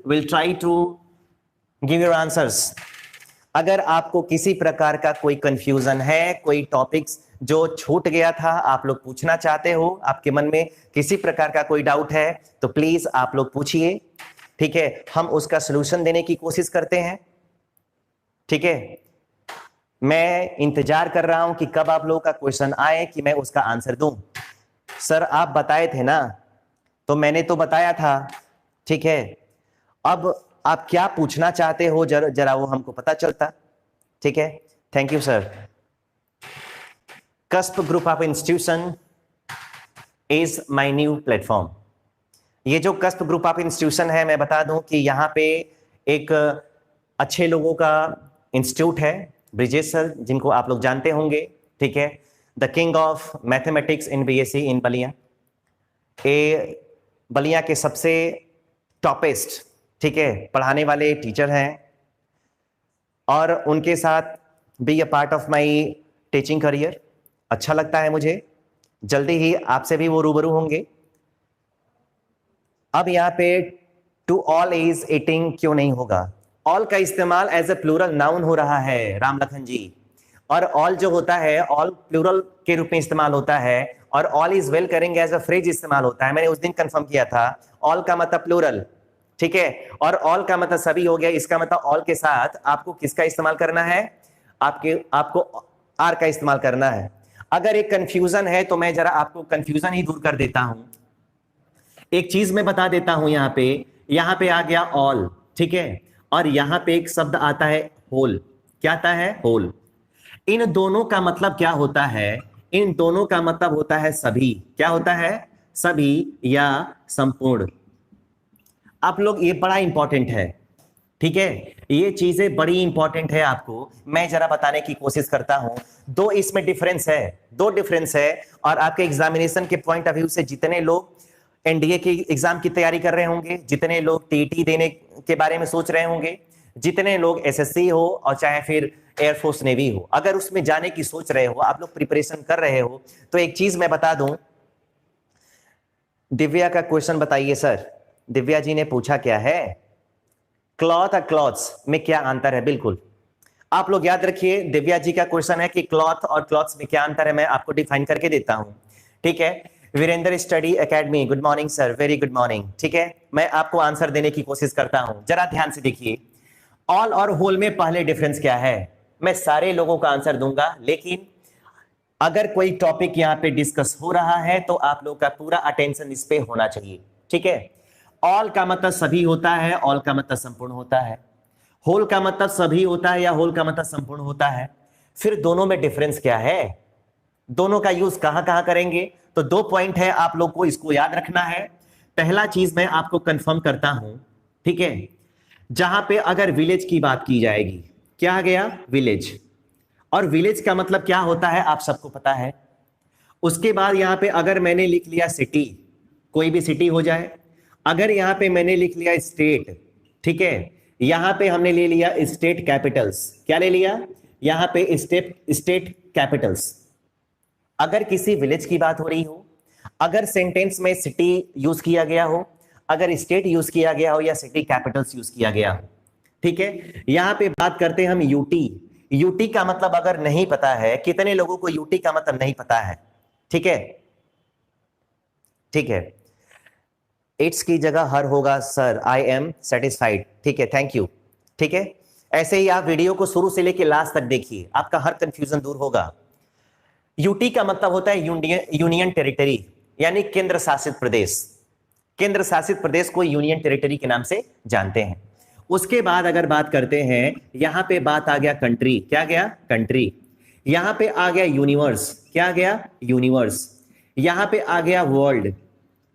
will try to give your answers. अगर आपको किसी प्रकार का कोई कंफ्यूजन है, कोई टॉपिक्स जो छूट गया था, आप लोग पूछना चाहते हो, आपके मन में किसी प्रकार का कोई डाउट है, तो प्लीज आप लोग पूछिए। ठीक है, हम उसका सलूशन देने की कोशिश करते हैं। ठीक है, मैं इंतजार कर रहा हूं कि कब आप लोगों का क्वेश्चन आए कि मैं उसका आंसर दूं। सर आप बताए थे ना, तो मैंने तो बताया था। ठीक है, अब आप क्या पूछना चाहते हो जरा वो हमको पता चलता। ठीक है, thank you sir. Cusp group of institution is my new platform. ये जो कस्प ग्रुप ऑफ इंस्टीट्यूशन है, मैं बता दूं कि यहाँ पे एक अच्छे लोगों का इंस्टीट्यूट है, ब्रिजेश सर, जिनको आप लोग जानते होंगे। ठीक है, the king of mathematics in BSc in Ballia, ये बलिया के सबसे टॉपेस्ट, ठीक है, पढ़ाने वाले टीचर हैं, और उनके साथ be a part of my teaching career अच्छा लगता है मुझे। जल्दी ही आपसे भी वो रूबरू होंगे। अब यहाँ पे टू ऑल इज ईटिंग क्यों नहीं होगा, ऑल का इस्तेमाल एज ए प्लूरल नाउन हो रहा है राम लखन जी, और ऑल जो होता है ऑल प्लूरल के रूप में इस्तेमाल होता है, और ऑल इज वेल करेंगे एज अ फ्रेज इस्तेमाल होता है। मैंने उस दिन कंफर्म किया था, ऑल का मतलब प्लूरल, ठीक है, और ऑल का मतलब सभी हो गया। इसका मतलब ऑल के साथ आपको किसका इस्तेमाल करना है, आपको आर का इस्तेमाल करना है। अगर एक कंफ्यूजन है तो मैं जरा आपको कंफ्यूजन ही दूर कर देता हूं। एक चीज मैं बता देता हूं, यहां पे आ गया ऑल, ठीक है, और यहां पे एक शब्द आता है होल। क्या आता है, होल। इन दोनों का मतलब क्या होता है, इन दोनों का मतलब होता है सभी। क्या होता है, सभी या संपूर्ण। आप लोग, ये बड़ा इंपॉर्टेंट है, ठीक है, ये चीजें बड़ी इंपॉर्टेंट है, आपको मैं जरा बताने की कोशिश करता हूं। दो इसमें डिफरेंस है, दो डिफरेंस है, और आपके एग्जामिनेशन के पॉइंट ऑफ व्यू से जितने लोग एनडीए की एग्जाम की तैयारी कर रहे होंगे, जितने लोग टीटी देने के बारे में सोच रहे होंगे, जितने लोग एसएससी हो और चाहे फिर एयरफोर्स नेवी हो, अगर उसमें जाने की सोच रहे हो, आप लोग प्रिपरेशन कर रहे हो, तो एक चीज मैं बता दूं। दिव्या का क्वेश्चन बताइए सर, दिव्या जी ने पूछा क्या है, क्लॉथ और क्लॉथ्स में क्या अंतर है। बिल्कुल, आप लोग याद रखिए, दिव्या जी का क्वेश्चन है कि क्लॉथ और क्लॉथ्स में क्या अंतर है, मैं आपको डिफाइन करके देता हूं। ठीक है, Virendra study academy, good morning sir, very good morning. ठीक है, मैं आपको आंसर देने की कोशिश करता हूं, जरा ध्यान से देखिए। ऑल और होल में पहले डिफरेंस क्या है, मैं सारे लोगों का आंसर दूंगा, लेकिन अगर कोई टॉपिक यहाँ पे डिस्कस हो रहा है तो आप लोग का पूरा अटेंशन इस पे होना चाहिए। ठीक है, ऑल का मतलब सभी होता है, ऑल का मतलब संपूर्ण होता है, होल का मतलब सभी होता है या होल का मतलब संपूर्ण होता है। फिर दोनों में डिफरेंस क्या है, दोनों का यूज कहां कहां करेंगे, तो दो पॉइंट है, आप लोग को इसको याद रखना है। पहला चीज मैं आपको कंफर्म करता हूं, ठीक है। जहां पे अगर विलेज की बात की जाएगी, क्या आ गया? विलेज। और विलेज का मतलब क्या होता है आप सबको पता है। उसके बाद यहां पे अगर मैंने लिख लिया सिटी, कोई भी सिटी हो जाए, अगर यहां पे मैंने लिख लिया स्टेट, ठीक है, यहां पे हमने ले लिया स्टेट कैपिटल्स, क्या ले लिया? यहां पे स्टेट कैपिटल्स। अगर किसी विलेज की बात हो रही हो, अगर सेंटेंस में सिटी यूज किया गया हो, अगर स्टेट यूज किया गया हो या सिटी कैपिटल्स यूज किया गया हो, ठीक है। यहां पे बात करते हैं हम यूटी। यूटी का मतलब अगर नहीं पता है, कितने लोगों को यूटी का मतलब नहीं पता है? ठीक है, ठीक है। इट्स की जगह हर होगा सर, आई एम सेटिस्फाइड, ठीक है, थैंक यू, ठीक है। ऐसे ही आप वीडियो को शुरू से लेकर लास्ट तक देखिए, आपका हर कंफ्यूजन दूर होगा। यूटी का मतलब होता है यूनियन टेरिटरी, यानी केंद्र शासित प्रदेश। केंद्र शासित प्रदेश को यूनियन टेरिटरी के नाम से जानते हैं। उसके बाद अगर बात करते हैं, यहां पे बात आ गया कंट्री, क्या गया? कंट्री। यहां पे आ गया यूनिवर्स, क्या आ गया? यूनिवर्स। यहां पे आ गया वर्ल्ड,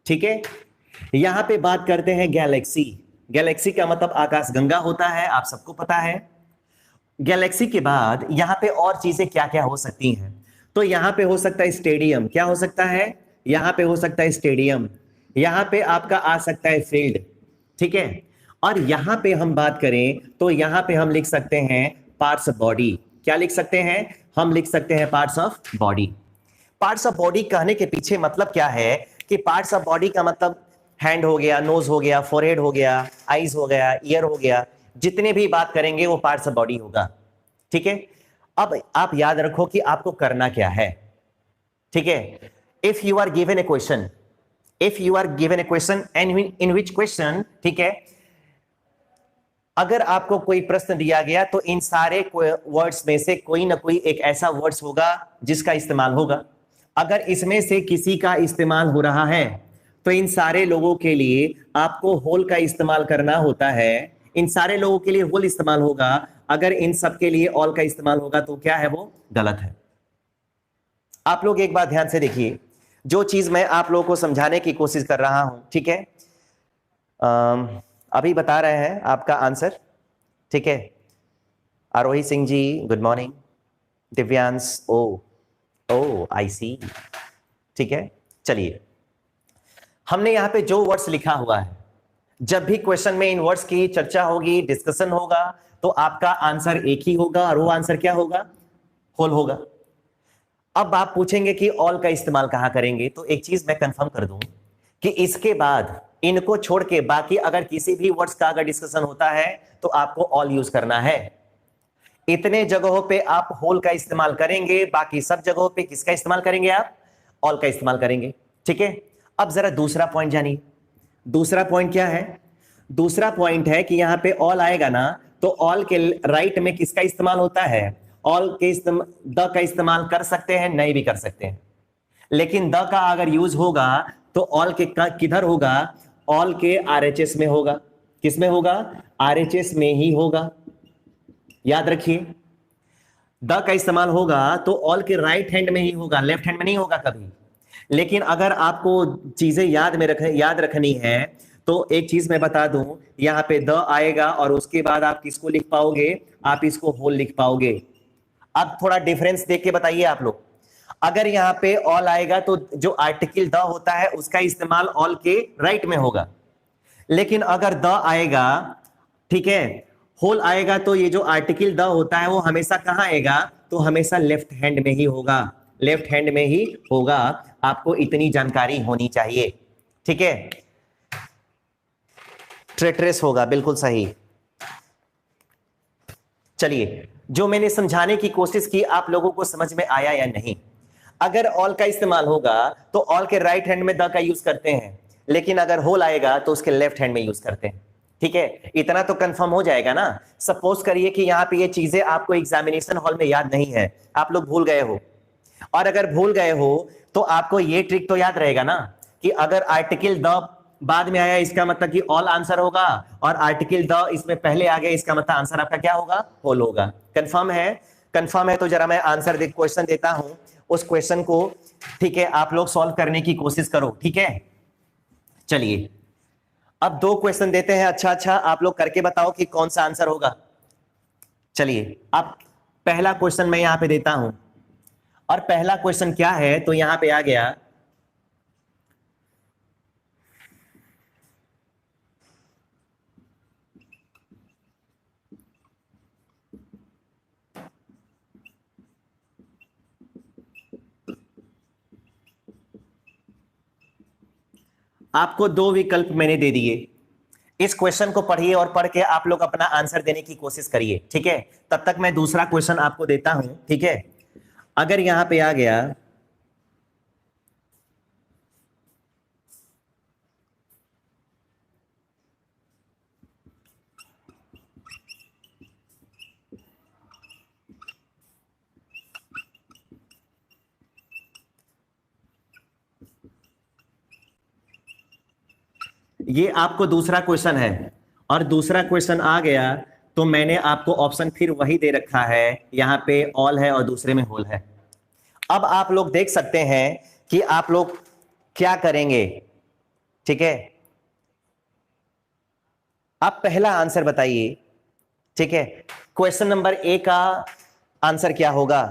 ठीक है। यहां पे बात करते हैं गैलेक्सी। गैलेक्सी का मतलब आकाशगंगा होता है, आप सबको पता है। गैलेक्सी के बाद यहां पे और चीजें क्या क्या हो सकती हैं? तो यहां पे हो सकता है स्टेडियम, क्या हो सकता है? यहां पे हो सकता है स्टेडियम। यहां पे आपका आ सकता है फील्ड, ठीक है। और यहां पे हम बात करें तो यहां पे हम लिख सकते हैं पार्ट्स ऑफ बॉडी, क्या लिख सकते हैं? हम लिख सकते हैं parts of body. Parts of body कहने के पीछे मतलब क्या है कि पार्ट्स ऑफ बॉडी का मतलब हैंड हो गया, नोज हो गया, फोरहेड हो गया, आईज हो गया, ईयर हो गया, जितने भी बात करेंगे वो पार्ट्स ऑफ बॉडी होगा, ठीक है। अब आप याद रखो कि आपको करना क्या है, ठीक है। If you are given a question, if you are given a question and in which question, ठीक है, अगर आपको कोई प्रश्न दिया गया तो इन सारे वर्ड्स में से कोई ना कोई एक ऐसा वर्ड्स होगा जिसका इस्तेमाल होगा। अगर इसमें से किसी का इस्तेमाल हो रहा है तो इन सारे लोगों के लिए आपको होल का इस्तेमाल करना होता है। इन सारे लोगों के लिए होल इस्तेमाल होगा, अगर इन सब के लिए ऑल का इस्तेमाल होगा तो क्या है? वो गलत है। आप लोग एक बात ध्यान से देखिए, जो चीज मैं आप लोगों को समझाने की कोशिश कर रहा हूं, ठीक है, अभी बता रहे हैं आपका आंसर, ठीक है। आरोही सिंह जी गुड मॉर्निंग। दिव्यांश, ओ आई सी, ठीक है। चलिए, हमने यहां पे जो वर्ड्स लिखा हुआ है, जब भी क्वेश्चन में इन वर्ड्स की चर्चा होगी, डिस्कशन होगा, तो आपका आंसर एक ही होगा और वो आंसर क्या होगा? होल होगा। अब आप पूछेंगे कि ऑल का इस्तेमाल कहां करेंगे, तो एक चीज मैं कंफर्म कर दूं कि इसके बाद इनको छोड़ के बाकी अगर किसी भी वर्ड्स का अगर डिस्कशन होता है तो आपको ऑल यूज करना है। इतने जगहों पे आप होल का इस्तेमाल करेंगे, बाकी सब जगहों पे किसका इस्तेमाल करेंगे? आप ऑल का इस्तेमाल करेंगे, ठीक है। अब जरा दूसरा पॉइंट जानिए। दूसरा पॉइंट क्या है? दूसरा पॉइंट है कि यहां पे ऑल आएगा ना, तो ऑल के राइट में किसका इस्तेमाल होता है? ऑल के द का इस्तेमाल कर सकते हैं, नहीं भी कर सकते हैं, लेकिन द का अगर यूज होगा तो ऑल के किधर होगा? ऑल के आरएचएस में होगा। किस में होगा? आरएचएस में ही होगा। याद रखिए, द का इस्तेमाल होगा तो ऑल के राइट हैंड में ही होगा, लेफ्ट हैंड में नहीं होगा कभी। लेकिन अगर आपको चीजें याद रखनी है तो एक चीज मैं बता दूं, यहां पे द आएगा और उसके बाद आप किसको लिख पाओगे? आप इसको होल लिख पाओगे। अब थोड़ा डिफरेंस देख के बताइए आप लोग। अगर यहां पे ऑल आएगा तो जो आर्टिकल द होता है उसका इस्तेमाल ऑल के राइट में होगा, लेकिन अगर द आएगा, ठीक है, होल आएगा, तो ये जो आर्टिकल द होता है वो हमेशा कहां आएगा? तो हमेशा लेफ्ट हैंड में ही होगा, लेफ्ट हैंड में ही होगा। आपको इतनी जानकारी होनी चाहिए, ठीक है। ट्रेट्रेस होगा, बिल्कुल सही। चलिए, जो मैंने समझाने की कोशिश की आप लोगों को समझ में आया या नहीं? अगर ऑल का इस्तेमाल होगा तो ऑल के राइट हैंड में द का यूज करते हैं, लेकिन अगर होल आएगा तो उसके लेफ्ट हैंड में यूज करते हैं, ठीक है। इतना तो कंफर्म हो जाएगा ना। सपोज करिए कि यहाँ पे ये चीजें आपको एग्जामिनेशन हॉल में याद नहीं है, आप लोग भूल गए हो, और अगर भूल गए हो तो आपको ये ट्रिक तो याद रहेगा ना कि अगर आर्टिकल द बाद में आया इसका मतलब कि ऑल आंसर होगा, और आर्टिकल द इसमें पहले आ गया इसका मतलब आंसर आपका क्या होगा? होल होगा। कंफर्म है? कंफर्म है तो जरा मैं आंसर क्वेश्चन देता हूं, उस क्वेश्चन को, ठीक है, आप लोग सॉल्व करने की कोशिश करो, ठीक है। चलिए, अब दो क्वेश्चन देते हैं, अच्छा अच्छा आप लोग करके बताओ कि कौन सा आंसर होगा। चलिए अब पहला क्वेश्चन मैं यहां पे देता हूं, और पहला क्वेश्चन क्या है तो यहां पे आ गया, आपको दो विकल्प मैंने दे दिए, इस क्वेश्चन को पढ़िए और पढ़ के आप लोग अपना आंसर देने की कोशिश करिए, ठीक है। तब तक मैं दूसरा क्वेश्चन आपको देता हूं, ठीक है। अगर यहां पे आ गया, ये आपको दूसरा क्वेश्चन है, और दूसरा क्वेश्चन आ गया तो मैंने आपको ऑप्शन फिर वही दे रखा है, यहां पे ऑल है और दूसरे में होल है। अब आप लोग देख सकते हैं कि आप लोग क्या करेंगे, ठीक है। आप पहला आंसर बताइए, ठीक है। क्वेश्चन नंबर ए का आंसर क्या होगा?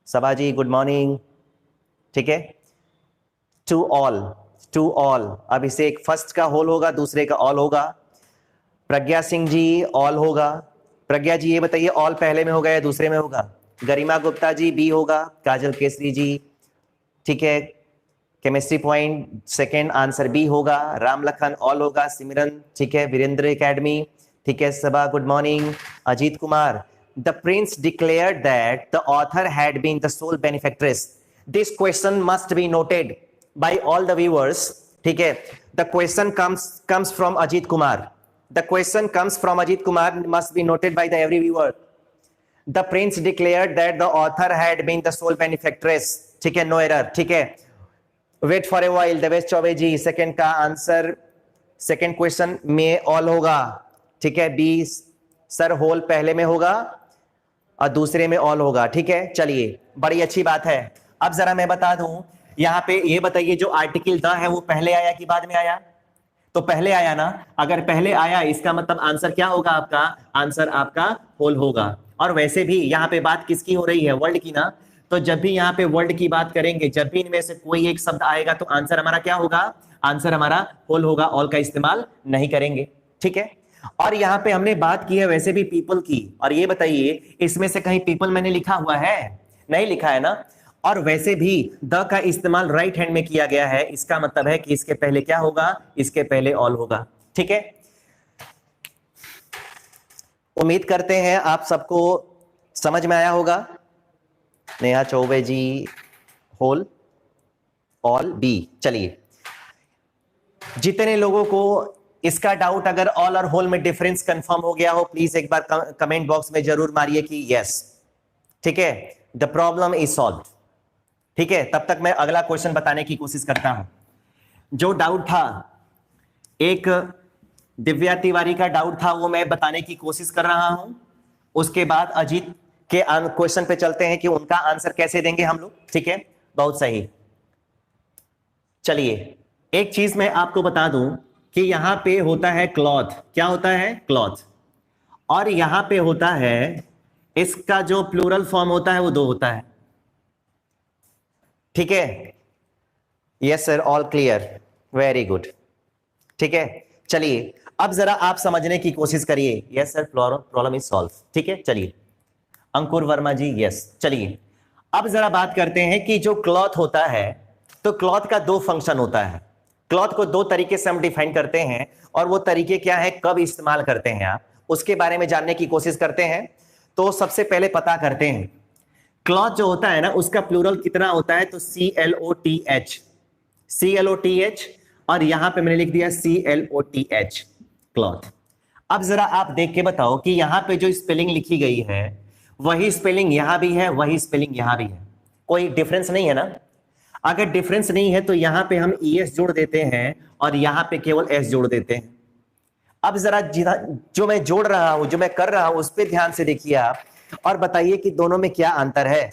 सबा जी गुड मॉर्निंग, ठीक है। To all, to all. अब इसे एक फर्स्ट का होल होगा, दूसरे का ऑल होगा। प्रज्ञा सिंह जी ऑल होगा। प्रज्ञा जी ये बताइए ऑल पहले में होगा या दूसरे में होगा? गरिमा गुप्ता जी बी होगा। काजल केसरी जी, ठीक है, chemistry point second answer B होगा। राम लखन ऑल होगा। सिमरन, ठीक है। वीरेंद्र एकेडमी, ठीक है। Saba good morning. Ajit Kumar, the prince declared that the author had been the sole benefactress. This question must be noted by all the viewers, ठीक है। The question comes from Ajit Kumar, the question comes from Ajit Kumar, must be noted by the every viewer. The prince declared that the author had been the sole benefactress, ठीक है, no error, ठीक है। Wait for a while, Devesh Choubey ji, second का answer, second question में all होगा, ठीक है। B sir whole पहले में होगा और दूसरे में ऑल होगा, ठीक है। चलिए बड़ी अच्छी बात है। अब जरा मैं बता दूं, यहां पे ये बताइए जो आर्टिकल द है वो पहले आया कि बाद में आया? तो पहले आया ना। अगर पहले आया इसका मतलब आंसर क्या होगा आपका? आंसर आपका होल होगा। और वैसे भी यहां पे बात किसकी हो रही है? वर्ल्ड की ना। तो जब भी यहां पे वर्ल्ड की बात करेंगे, जब भी इनमें से कोई एक शब्द आएगा तो आंसर हमारा क्या होगा? आंसर हमारा होल होगा, ऑल का इस्तेमाल नहीं करेंगे, ठीक है। और यहां पे हमने बात की है वैसे भी पीपल की, और ये बताइए इसमें से कहीं पीपल मैंने लिखा हुआ है? नहीं लिखा है ना। और वैसे भी द का इस्तेमाल राइट हैंड में किया गया है, इसका मतलब है कि इसके पहले क्या होगा? इसके पहले ऑल होगा, ठीक है। उम्मीद करते हैं आप सबको समझ में आया होगा। नेहा चौबे जी होल, ऑल, बी। चलिए जितने लोगों को इसका डाउट अगर ऑल और होल में डिफरेंस कंफर्म हो गया हो, प्लीज एक बार कमेंट बॉक्स में जरूर मारिए कि यस, ठीक है, द प्रॉब्लम इज सॉल्व, ठीक है। तब तक मैं अगला क्वेश्चन बताने की कोशिश करता हूं। जो डाउट था, एक दिव्या तिवारी का डाउट था, वो मैं बताने की कोशिश कर रहा हूं। उसके बाद अजीत के क्वेश्चन पे चलते हैं कि उनका आंसर कैसे देंगे हम लोग, ठीक है। बहुत सही। चलिए एक चीज मैं आपको बता दूं कि यहां पे होता है क्लॉथ। क्या होता है? क्लॉथ। और यहां पे होता है, इसका जो प्लूरल फॉर्म होता है वो दो होता है, ठीक है। Yes sir, all clear, very good, ठीक है। चलिए अब जरा आप समझने की कोशिश करिए। Yes sir, problem is solve, ठीक है। चलिए अंकुर वर्मा जी, यस। चलिए अब जरा बात करते हैं कि जो क्लॉथ होता है, तो क्लॉथ का दो फंक्शन होता है। क्लॉथ को दो तरीके से हम डिफाइन करते हैं, और वो तरीके क्या है, कब इस्तेमाल करते हैं आप, उसके बारे में जानने की कोशिश करते हैं। तो सबसे पहले पता करते हैं क्लॉथ जो होता है ना, उसका प्लूरल कितना होता है? तो CLOTH, CLOTH, और यहां पे मैंने लिख दिया CLOTH, क्लॉथ। अब जरा आप देख के बताओ कि यहां पे जो स्पेलिंग लिखी गई है वही स्पेलिंग यहां भी है, वही स्पेलिंग यहां भी है, कोई डिफरेंस नहीं है ना। अगर डिफरेंस नहीं है तो यहां पे हम ES जोड़ देते हैं और यहां पे केवल S जोड़ देते हैं। अब जरा जो मैं जोड़ रहा हूं, जो मैं कर रहा हूं, उस पर ध्यान से देखिए आप, और बताइए कि दोनों में क्या अंतर है,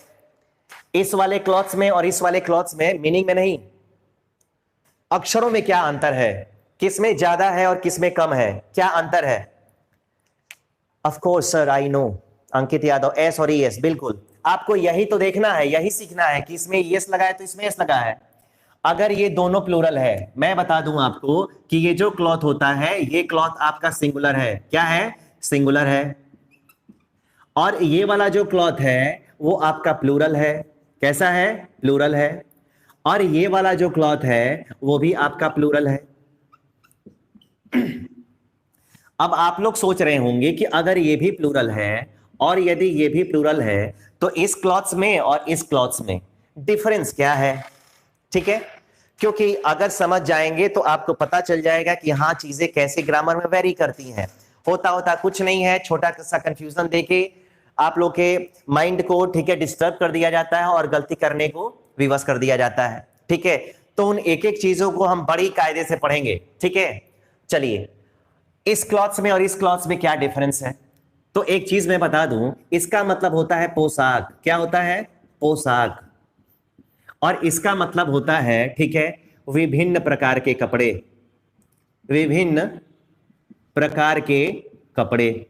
इस वाले क्लॉथ्स में और इस वाले क्लॉथ्स में, मीनिंग में नहीं। अक्षरों में क्या अंतर है, किसमें ज्यादा है और किसमें कम है, क्या अंतर है? Of course sir, I know, Ankit Yadav, S और एस, बिल्कुल आपको यही तो देखना है, यही सीखना है कि इसमें एस लगा है तो इसमें एस लगा है। अगर ये दोनों प्लूरल है, मैं बता दूं आपको कि ये जो क्लॉथ होता है, ये क्लॉथ आपका सिंगुलर है, क्या है? सिंगुलर है। और ये वाला जो क्लॉथ है वो आपका प्लूरल है, कैसा है? प्लूरल है। और ये वाला जो क्लॉथ है वो भी आपका प्लूरल है। अब आप लोग सोच रहे होंगे कि अगर ये भी प्लूरल है और यदि ये भी प्लूरल है तो इस क्लॉथ्स में और इस क्लॉथ्स में डिफरेंस क्या है? ठीक है, क्योंकि अगर समझ जाएंगे तो आपको पता चल जाएगा कि हाँ चीजें कैसे ग्रामर में वेरी करती हैं। होता होता कुछ नहीं है, छोटा सा कंफ्यूजन देके आप लोग के माइंड को, ठीक है, डिस्टर्ब कर दिया जाता है और गलती करने को विवश कर दिया जाता है। ठीक है, तो उन एक एक चीजों को हम बड़ी कायदे से पढ़ेंगे। ठीक है, चलिए, इस क्लॉथ्स में और इस क्लॉथ्स में क्या डिफरेंस है? तो एक चीज मैं बता दूं, इसका मतलब होता है पोशाक। क्या होता है? पोशाक। और इसका मतलब होता है, ठीक है, विभिन्न प्रकार के कपड़े, विभिन्न प्रकार के कपड़े।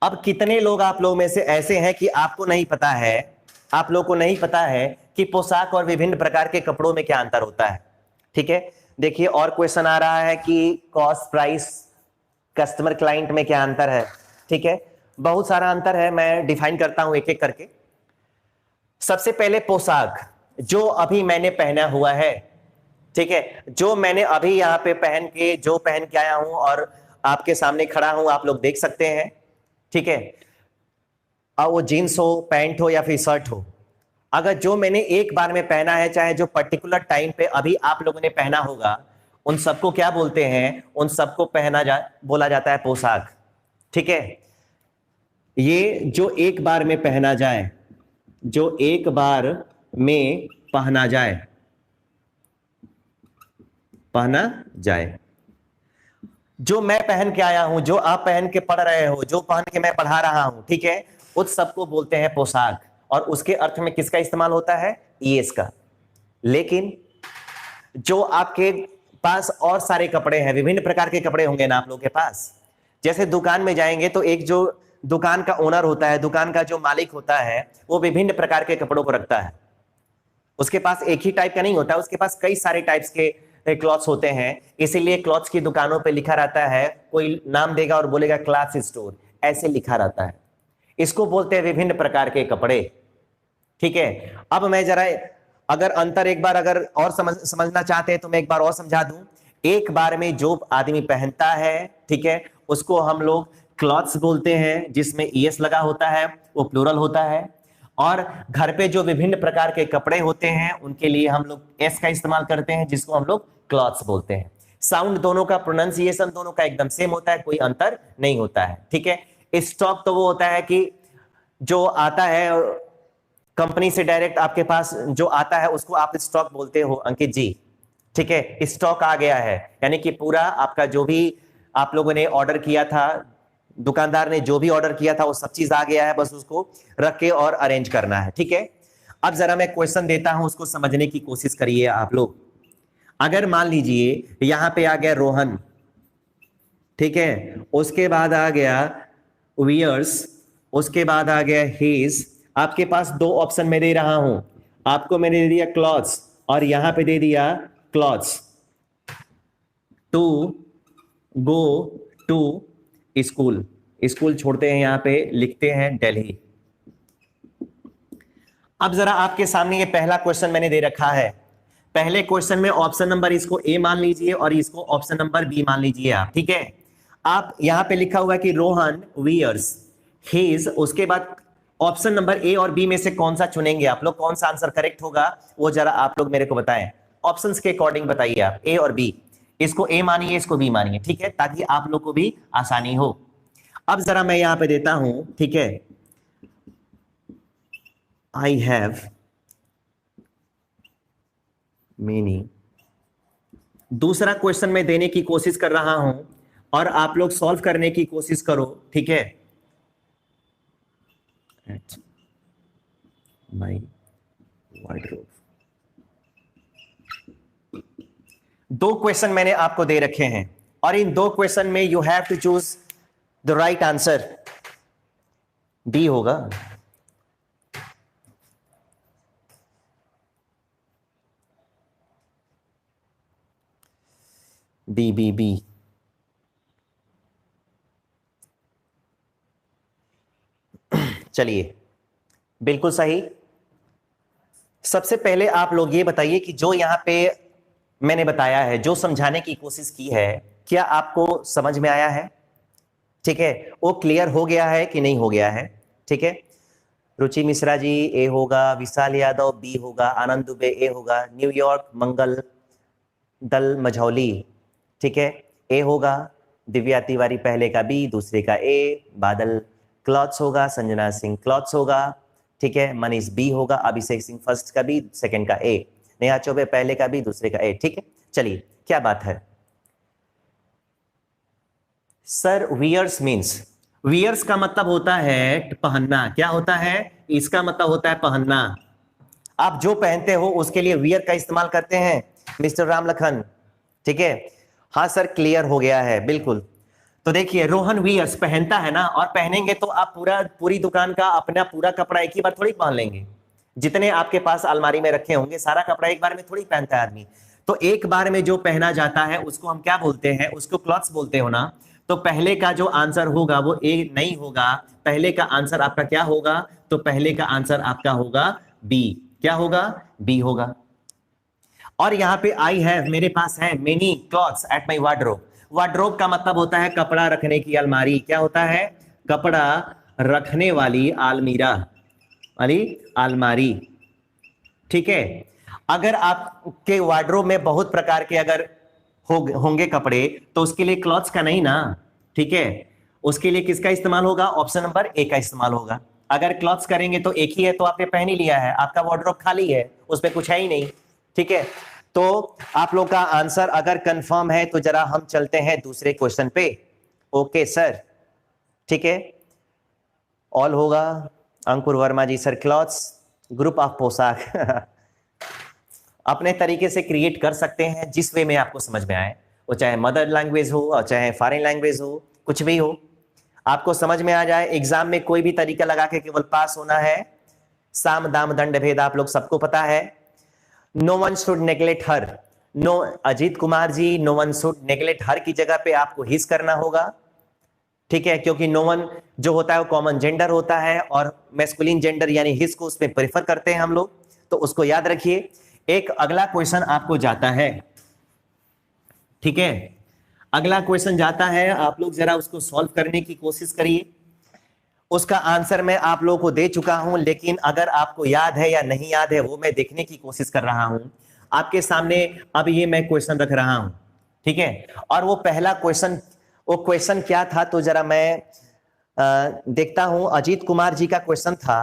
अब कितने लोग आप लोगों में से ऐसे हैं कि आपको नहीं पता है, आप लोगों को नहीं पता है कि पोशाक और विभिन्न प्रकार के कपड़ों में क्या अंतर होता है? ठीक है, देखिए और क्वेश्चन आ रहा है कि कॉस्ट प्राइस कस्टमर क्लाइंट में क्या अंतर है? ठीक है, बहुत सारा अंतर है, मैं डिफाइन करता हूं एक एक करके। सबसे पहले पोशाक, जो अभी मैंने पहना हुआ है, ठीक है, जो मैंने अभी यहाँ पे पहन के आया हूं और आपके सामने खड़ा हूं, आप लोग देख सकते हैं। ठीक है, अब वो जीन्स हो, पैंट हो या फिर शर्ट हो, अगर जो मैंने एक बार में पहना है, चाहे जो पर्टिकुलर टाइम पे अभी आप लोगों ने पहना होगा, उन सबको क्या बोलते हैं? उन सबको बोला जाता है पोशाक। ठीक है, ये जो एक बार में पहना जाए, जो एक बार में पहना जाए, जो मैं पहन के आया हूं, जो आप पहन के पढ़ रहे हो, जो पहन के मैं पढ़ा रहा हूं, ठीक है, उस सबको बोलते हैं पोशाक। और उसके अर्थ में किसका इस्तेमाल होता है? ईएस का। लेकिन जो आपके पास और सारे कपड़े हैं, विभिन्न प्रकार के कपड़े होंगे ना आप लोगों के पास, जैसे दुकान में जाएंगे तो एक जो दुकान का ओनर होता है, दुकान का जो मालिक होता है, वो विभिन्न प्रकार के कपड़ों को रखता है। उसके पास एक ही टाइप का नहीं होता, उसके पास कई सारे टाइप्स के क्लॉथ्स होते हैं। इसीलिए क्लॉथ्स की दुकानों पे लिखा रहता है, कोई नाम देगा और बोलेगा क्लॉथ स्टोर, ऐसे लिखा रहता है। इसको बोलते हैं विभिन्न प्रकार के कपड़े। ठीक है, अब मैं जरा अगर अंतर एक बार अगर और समझना चाहते हैं तो मैं एक बार और समझा दूं। एक बार में जो आदमी पहनता है, ठीक है, उसको हम लोग क्लॉथ्स बोलते हैं, जिसमें ईएस लगा होता है, वो प्लूरल होता है। और घर पे जो विभिन्न प्रकार के कपड़े होते हैं उनके लिए हम लोग एस का इस्तेमाल करते हैं, जिसको हम लोग क्लॉथ्स बोलते हैं। साउंड दोनों का, प्रोनाउंसिएशन दोनों का एकदम सेम होता है, कोई अंतर नहीं होता है। ठीक है, स्टॉक तो वो होता है कि जो आता है कंपनी से डायरेक्ट आपके पास, जो आता है उसको आप स्टॉक बोलते हो अंकित जी। ठीक है, स्टॉक आ गया है यानी कि पूरा आपका जो भी आप लोगों ने ऑर्डर किया था, दुकानदार ने जो भी ऑर्डर किया था वो सब चीज आ गया है, बस उसको रख के और अरेंज करना है। ठीक है, अब जरा मैं क्वेश्चन देता हूं, उसको समझने की कोशिश करिए आप लोग। अगर मान लीजिए यहां पे आ गया रोहन, ठीक है, उसके बाद आ गया वियर्स, उसके बाद आ गया हिज। आपके पास दो ऑप्शन मैं दे रहा हूं, आपको मैंने दे दिया क्लॉथ्स और यहां पे दे दिया clothes to go to school. School छोड़ते हैं, यहां पे लिखते हैं दिल्ली। अब जरा आपके सामने ये पहला क्वेश्चन मैंने दे रखा है। पहले क्वेश्चन में ऑप्शन नंबर इसको ए मान लीजिए और इसको ऑप्शन नंबर बी मान लीजिए आप। ठीक है, आप यहां पे लिखा हुआ कि रोहन वियर्स हिज, उसके बाद ऑप्शन नंबर ए और बी में से कौन सा चुनेंगे आप लोग? कौन सा आंसर करेक्ट होगा वो जरा आप लोग मेरे को बताएं। ऑप्शंस के अकॉर्डिंग बताइए आप, ए और बी। इसको ए मानिए, इसको बी मानिए, ठीक है, ताकि आप लोग को भी आसानी हो। अब जरा मैं यहां पे देता हूं, ठीक है, आई हैव मेनी। दूसरा क्वेश्चन मैं देने की कोशिश कर रहा हूं और आप लोग सॉल्व करने की कोशिश करो। ठीक है, एट माई वार्डरोब। दो क्वेश्चन मैंने आपको दे रखे हैं और इन दो क्वेश्चन में you have to choose the right answer. D होगा। B B B. चलिए, बिल्कुल सही। सबसे पहले आप लोग ये बताइए कि जो यहां पे मैंने बताया है, जो समझाने की कोशिश की है, क्या आपको समझ में आया है? ठीक है, वो क्लियर हो गया है कि नहीं हो गया है? ठीक है, रुचि मिश्रा जी ए होगा, विशाल यादव बी होगा, आनंद दुबे ए होगा, न्यूयॉर्क मंगल दल मझौली, ठीक है, ए होगा, दिव्या तिवारी पहले का बी, दूसरे का ए, बादल क्लॉथ्स होगा, संजना सिंह क्लॉथ्स होगा, ठीक है, मनीष बी होगा, अभिषेक सिंह फर्स्ट का बी, सेकंड का ए, नेहा चौबे पहले का बी, दूसरे का ए। ठीक है, चलिए, क्या बात है सर? वियर्स मीन्स, वियर्स का मतलब होता है पहनना। क्या होता है? इसका मतलब होता है पहनना। आप जो पहनते हो उसके लिए वियर का इस्तेमाल करते हैं मिस्टर राम लखन। ठीक है, हाँ सर, क्लियर हो गया है, बिल्कुल। तो देखिए, रोहन वियर्स पहनता है ना, और पहनेंगे तो आप पूरी दुकान का अपना पूरा कपड़ा एक ही बार थोड़ी पहन लेंगे। जितने आपके पास अलमारी में रखे होंगे सारा कपड़ा एक बार में थोड़ी पहनता है आदमी। तो एक बार में जो पहना जाता है उसको हम क्या बोलते हैं? उसको क्लॉथ्स बोलते हो ना। तो पहले का जो आंसर होगा वो ए नहीं होगा, पहले का आंसर आपका क्या होगा? तो पहले का आंसर आपका होगा बी। क्या होगा? बी होगा। और यहां पे आई हैव, मेरे पास है many clothes at my wardrobe. Wardrobe का मतलब होता है कपड़ा रखने की अलमारी। क्या होता है? कपड़ा रखने वाली अलमीरा वाली अलमारी। ठीक है, अगर आपके वार्डरोब में बहुत प्रकार के अगर होंगे कपड़े, तो उसके लिए क्लॉथ्स का नहीं ना। ठीक है, उसके लिए किसका इस्तेमाल होगा? ऑप्शन नंबर ए का इस्तेमाल होगा। अगर क्लॉथ्स करेंगे तो एक ही है, तो आपने पहन ही लिया है, आपका वार्डरोब खाली है, उसमें कुछ है ही नहीं। ठीक है, तो आप लोग का आंसर अगर कंफर्म है तो जरा हम चलते हैं दूसरे क्वेश्चन पे। ओके सर, ठीक है, ऑल होगा। अंकुर वर्मा जी, सर क्लॉथ्स ग्रुप ऑफ पोशाक अपने तरीके से क्रिएट कर सकते हैं जिस वे में आपको समझ में आए, वो चाहे मदर लैंग्वेज हो और चाहे फॉरेन लैंग्वेज हो, कुछ भी हो, आपको समझ में आ जाए। एग्जाम में कोई भी तरीका लगा के केवल पास होना है। साम दाम दंड भेद आप लोग सबको पता है। No one should neglect her. No, Ajit Kumar ji, no one should neglect her की जगह पे आपको हिस करना होगा। ठीक है, क्योंकि नो वन जो होता है वो कॉमन जेंडर होता है और मैस्कुलिन जेंडर यानी हिस को उसमें प्रेफर करते हैं हम लोग, तो उसको याद रखिए। एक अगला क्वेश्चन आपको जाता है। ठीक है, अगला क्वेश्चन जाता है, आप लोग जरा उसको सॉल्व करने की कोशिश करिए। उसका आंसर मैं आप लोगों को दे चुका हूं, लेकिन अगर आपको याद है या नहीं याद है वो मैं देखने की कोशिश कर रहा हूं। आपके सामने अब ये मैं क्वेश्चन रख रहा हूं। ठीक है, और वो पहला क्वेश्चन, वो क्वेश्चन क्या था तो जरा मैं देखता हूं। अजीत कुमार जी का क्वेश्चन था।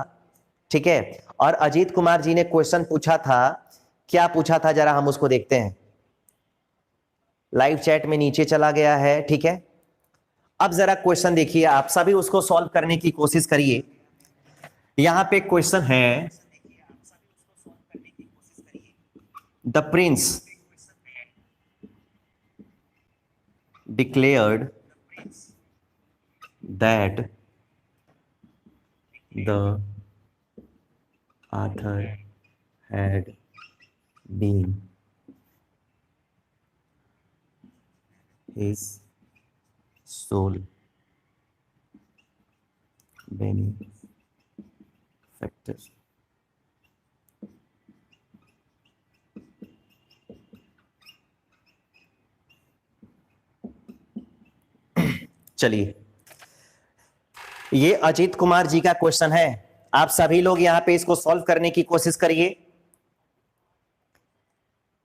ठीक है, और अजीत कुमार जी ने क्वेश्चन पूछा था, क्या पूछा था जरा हम उसको देखते हैं। लाइव चैट में नीचे चला गया है। ठीक है, अब जरा क्वेश्चन देखिए, आप सभी उसको सॉल्व करने की कोशिश करिए। यहां पे क्वेश्चन है, the prince declared that the author had been his soul benefactor। चलिए, ये अजीत कुमार जी का क्वेश्चन है। आप सभी लोग यहां पे इसको सॉल्व करने की कोशिश करिए।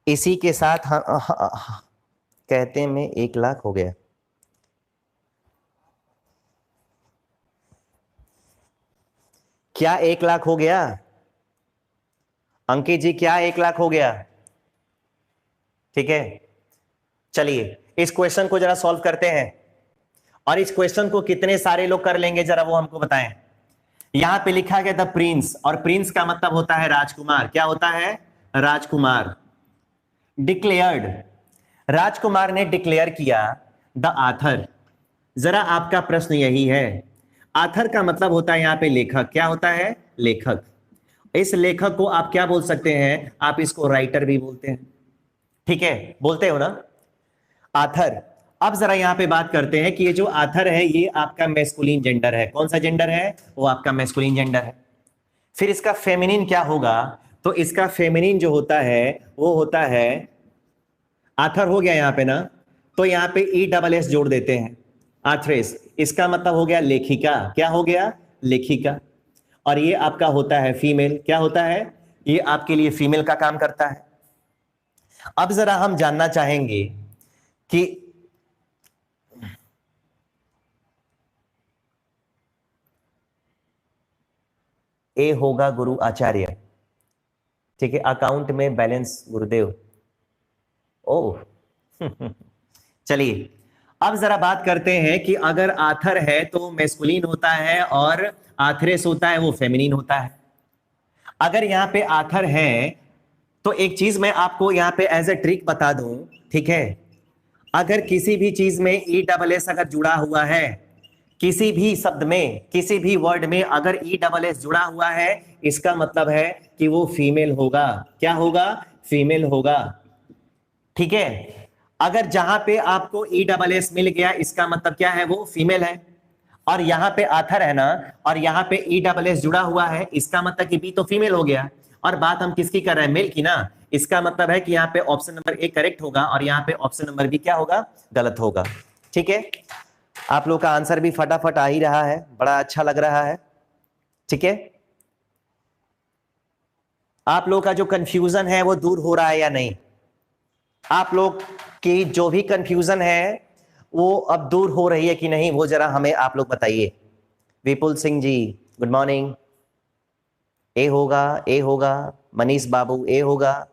इसी के साथ कहते में 1 लाख हो गया। क्या 1 लाख हो गया? अंकित जी, क्या 1 लाख हो गया? ठीक है, चलिए इस क्वेश्चन को जरा सॉल्व करते हैं। और इस क्वेश्चन को कितने सारे लोग कर लेंगे जरा वो हमको बताएं। यहां पे लिखा गया द प्रिंस, और प्रिंस का मतलब होता है राजकुमार। क्या होता है? राजकुमार। डिक्लेयर्ड, राजकुमार ने डिक्लेयर किया द आथर। जरा आपका प्रश्न यही है, आथर का मतलब होता है यहां पे लेखक। क्या होता है? लेखक। इस लेखक को आप क्या बोल सकते हैं? आप इसको राइटर भी बोलते हैं। ठीक है, बोलते हो ना आथर। अब जरा यहां पे बात करते हैं कि ये जो आथर है ये आपका मैस्कुलिन जेंडर है। कौन सा जेंडर है? वो आपका मैस्कुलिन जेंडर है। फिर इसका फेमिनिन क्या होगा? तो इसका फेमिनिन जो होता है वो होता है, आथर हो गया यहां पे ना, तो यहां पे ई डबल एस जोड़ देते हैं, आथ्रेस। इसका मतलब हो गया लेखिका। क्या हो गया? लेखिका। और ये आपका होता है फीमेल। क्या होता है? ये आपके लिए फीमेल का काम करता है। अब जरा हम जानना चाहेंगे कि ए होगा गुरु आचार्य। ठीक है, अकाउंट में बैलेंस गुरुदेव। ओह चलिए अब जरा बात करते हैं कि अगर आथर है तो मैस्कुलिन होता है और आथरेस होता है वो फेमिनिन होता है। अगर यहां पे आथर है तो एक चीज मैं आपको यहां पे एज ए ट्रिक बता दूं, ठीक है? अगर किसी भी चीज में ई डबल एस अगर जुड़ा हुआ है, किसी भी शब्द में, किसी भी वर्ड में अगर ई डबल एस जुड़ा हुआ है, इसका मतलब है कि वो फीमेल होगा। क्या होगा? फीमेल होगा। ठीक है, अगर जहां पे आपको ई डबल एस मिल गया इसका मतलब क्या है? वो फीमेल है। और यहां पे आथर है ना, और यहां पे ई डबल एस जुड़ा हुआ है, इसका मतलब कि बी तो फीमेल हो गया। और बात हम किसकी कर रहे हैं? मेल की ना। इसका मतलब है कि यहाँ पे ऑप्शन नंबर ए करेक्ट होगा और यहाँ पे ऑप्शन नंबर बी क्या होगा? गलत होगा। ठीक है, आप लोग का आंसर भी फटाफट आ ही रहा है, बड़ा अच्छा लग रहा है। ठीक है, आप लोग का जो कंफ्यूजन है वो दूर हो रहा है या नहीं? आप लोग की जो भी कंफ्यूजन है वो अब दूर हो रही है कि नहीं, वो जरा हमें आप लोग बताइए। विपुल सिंह जी गुड मॉर्निंग। ए होगा, ए होगा। मनीष बाबू ए होगा,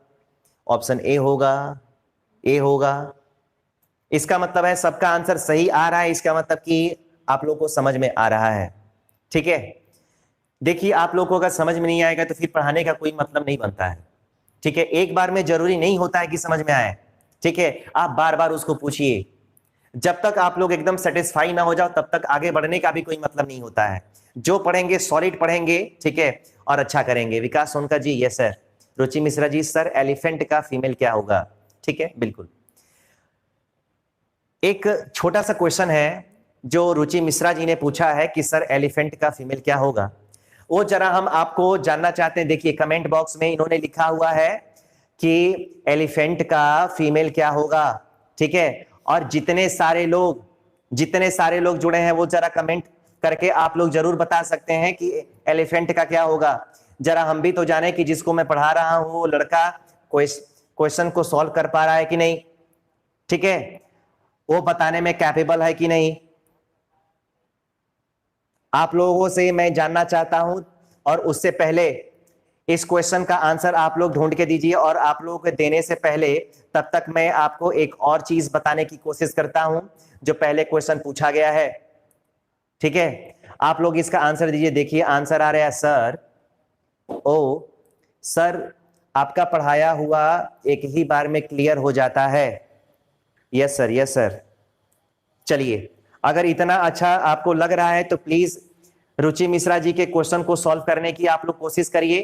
ऑप्शन ए होगा, ए होगा। इसका मतलब है सबका आंसर सही आ रहा है, इसका मतलब कि आप लोग को समझ में आ रहा है। ठीक है, देखिए आप लोग को अगर समझ में नहीं आएगा तो फिर पढ़ाने का कोई मतलब नहीं बनता है। ठीक है, एक बार में जरूरी नहीं होता है कि समझ में आए। ठीक है, आप बार बार उसको पूछिए। जब तक आप लोग एकदम सेटिस्फाई ना हो जाओ तब तक आगे बढ़ने का भी कोई मतलब नहीं होता है। जो पढ़ेंगे सॉलिड पढ़ेंगे, ठीक है, और अच्छा करेंगे। विकास सोनकर जी यस सर। रुचि मिश्रा जी सर एलिफेंट का फीमेल क्या होगा? ठीक है, बिल्कुल। एक छोटा सा क्वेश्चन है जो रुचि मिश्रा जी ने पूछा है कि सर एलिफेंट का फीमेल क्या होगा, वो जरा हम आपको जानना चाहते हैं। देखिए कमेंट बॉक्स में इन्होंने लिखा हुआ है कि एलिफेंट का फीमेल क्या होगा। ठीक है, और जितने सारे लोग जुड़े हैं वो जरा कमेंट करके आप लोग जरूर बता सकते हैं कि एलिफेंट का क्या होगा। जरा हम भी तो जाने कि जिसको मैं पढ़ा रहा हूं वो लड़का क्वेश्चन को सॉल्व कर पा रहा है कि नहीं। ठीक है, वो बताने में कैपेबल है कि नहीं, आप लोगों से मैं जानना चाहता हूं। और उससे पहले इस क्वेश्चन का आंसर आप लोग ढूंढ के दीजिए, और आप लोगों के देने से पहले तब तक मैं आपको एक और चीज बताने की कोशिश करता हूं जो पहले क्वेश्चन पूछा गया है। ठीक है, आप लोग इसका आंसर दीजिए। देखिए आंसर आ रहा है सर, ओ सर आपका पढ़ाया हुआ एक ही बार में क्लियर हो जाता है। Yes sir, yes sir. चलिए, अगर इतना अच्छा आपको लग रहा है तो प्लीज रुचि मिश्रा जी के क्वेश्चन को सॉल्व करने की आप लोग कोशिश करिए।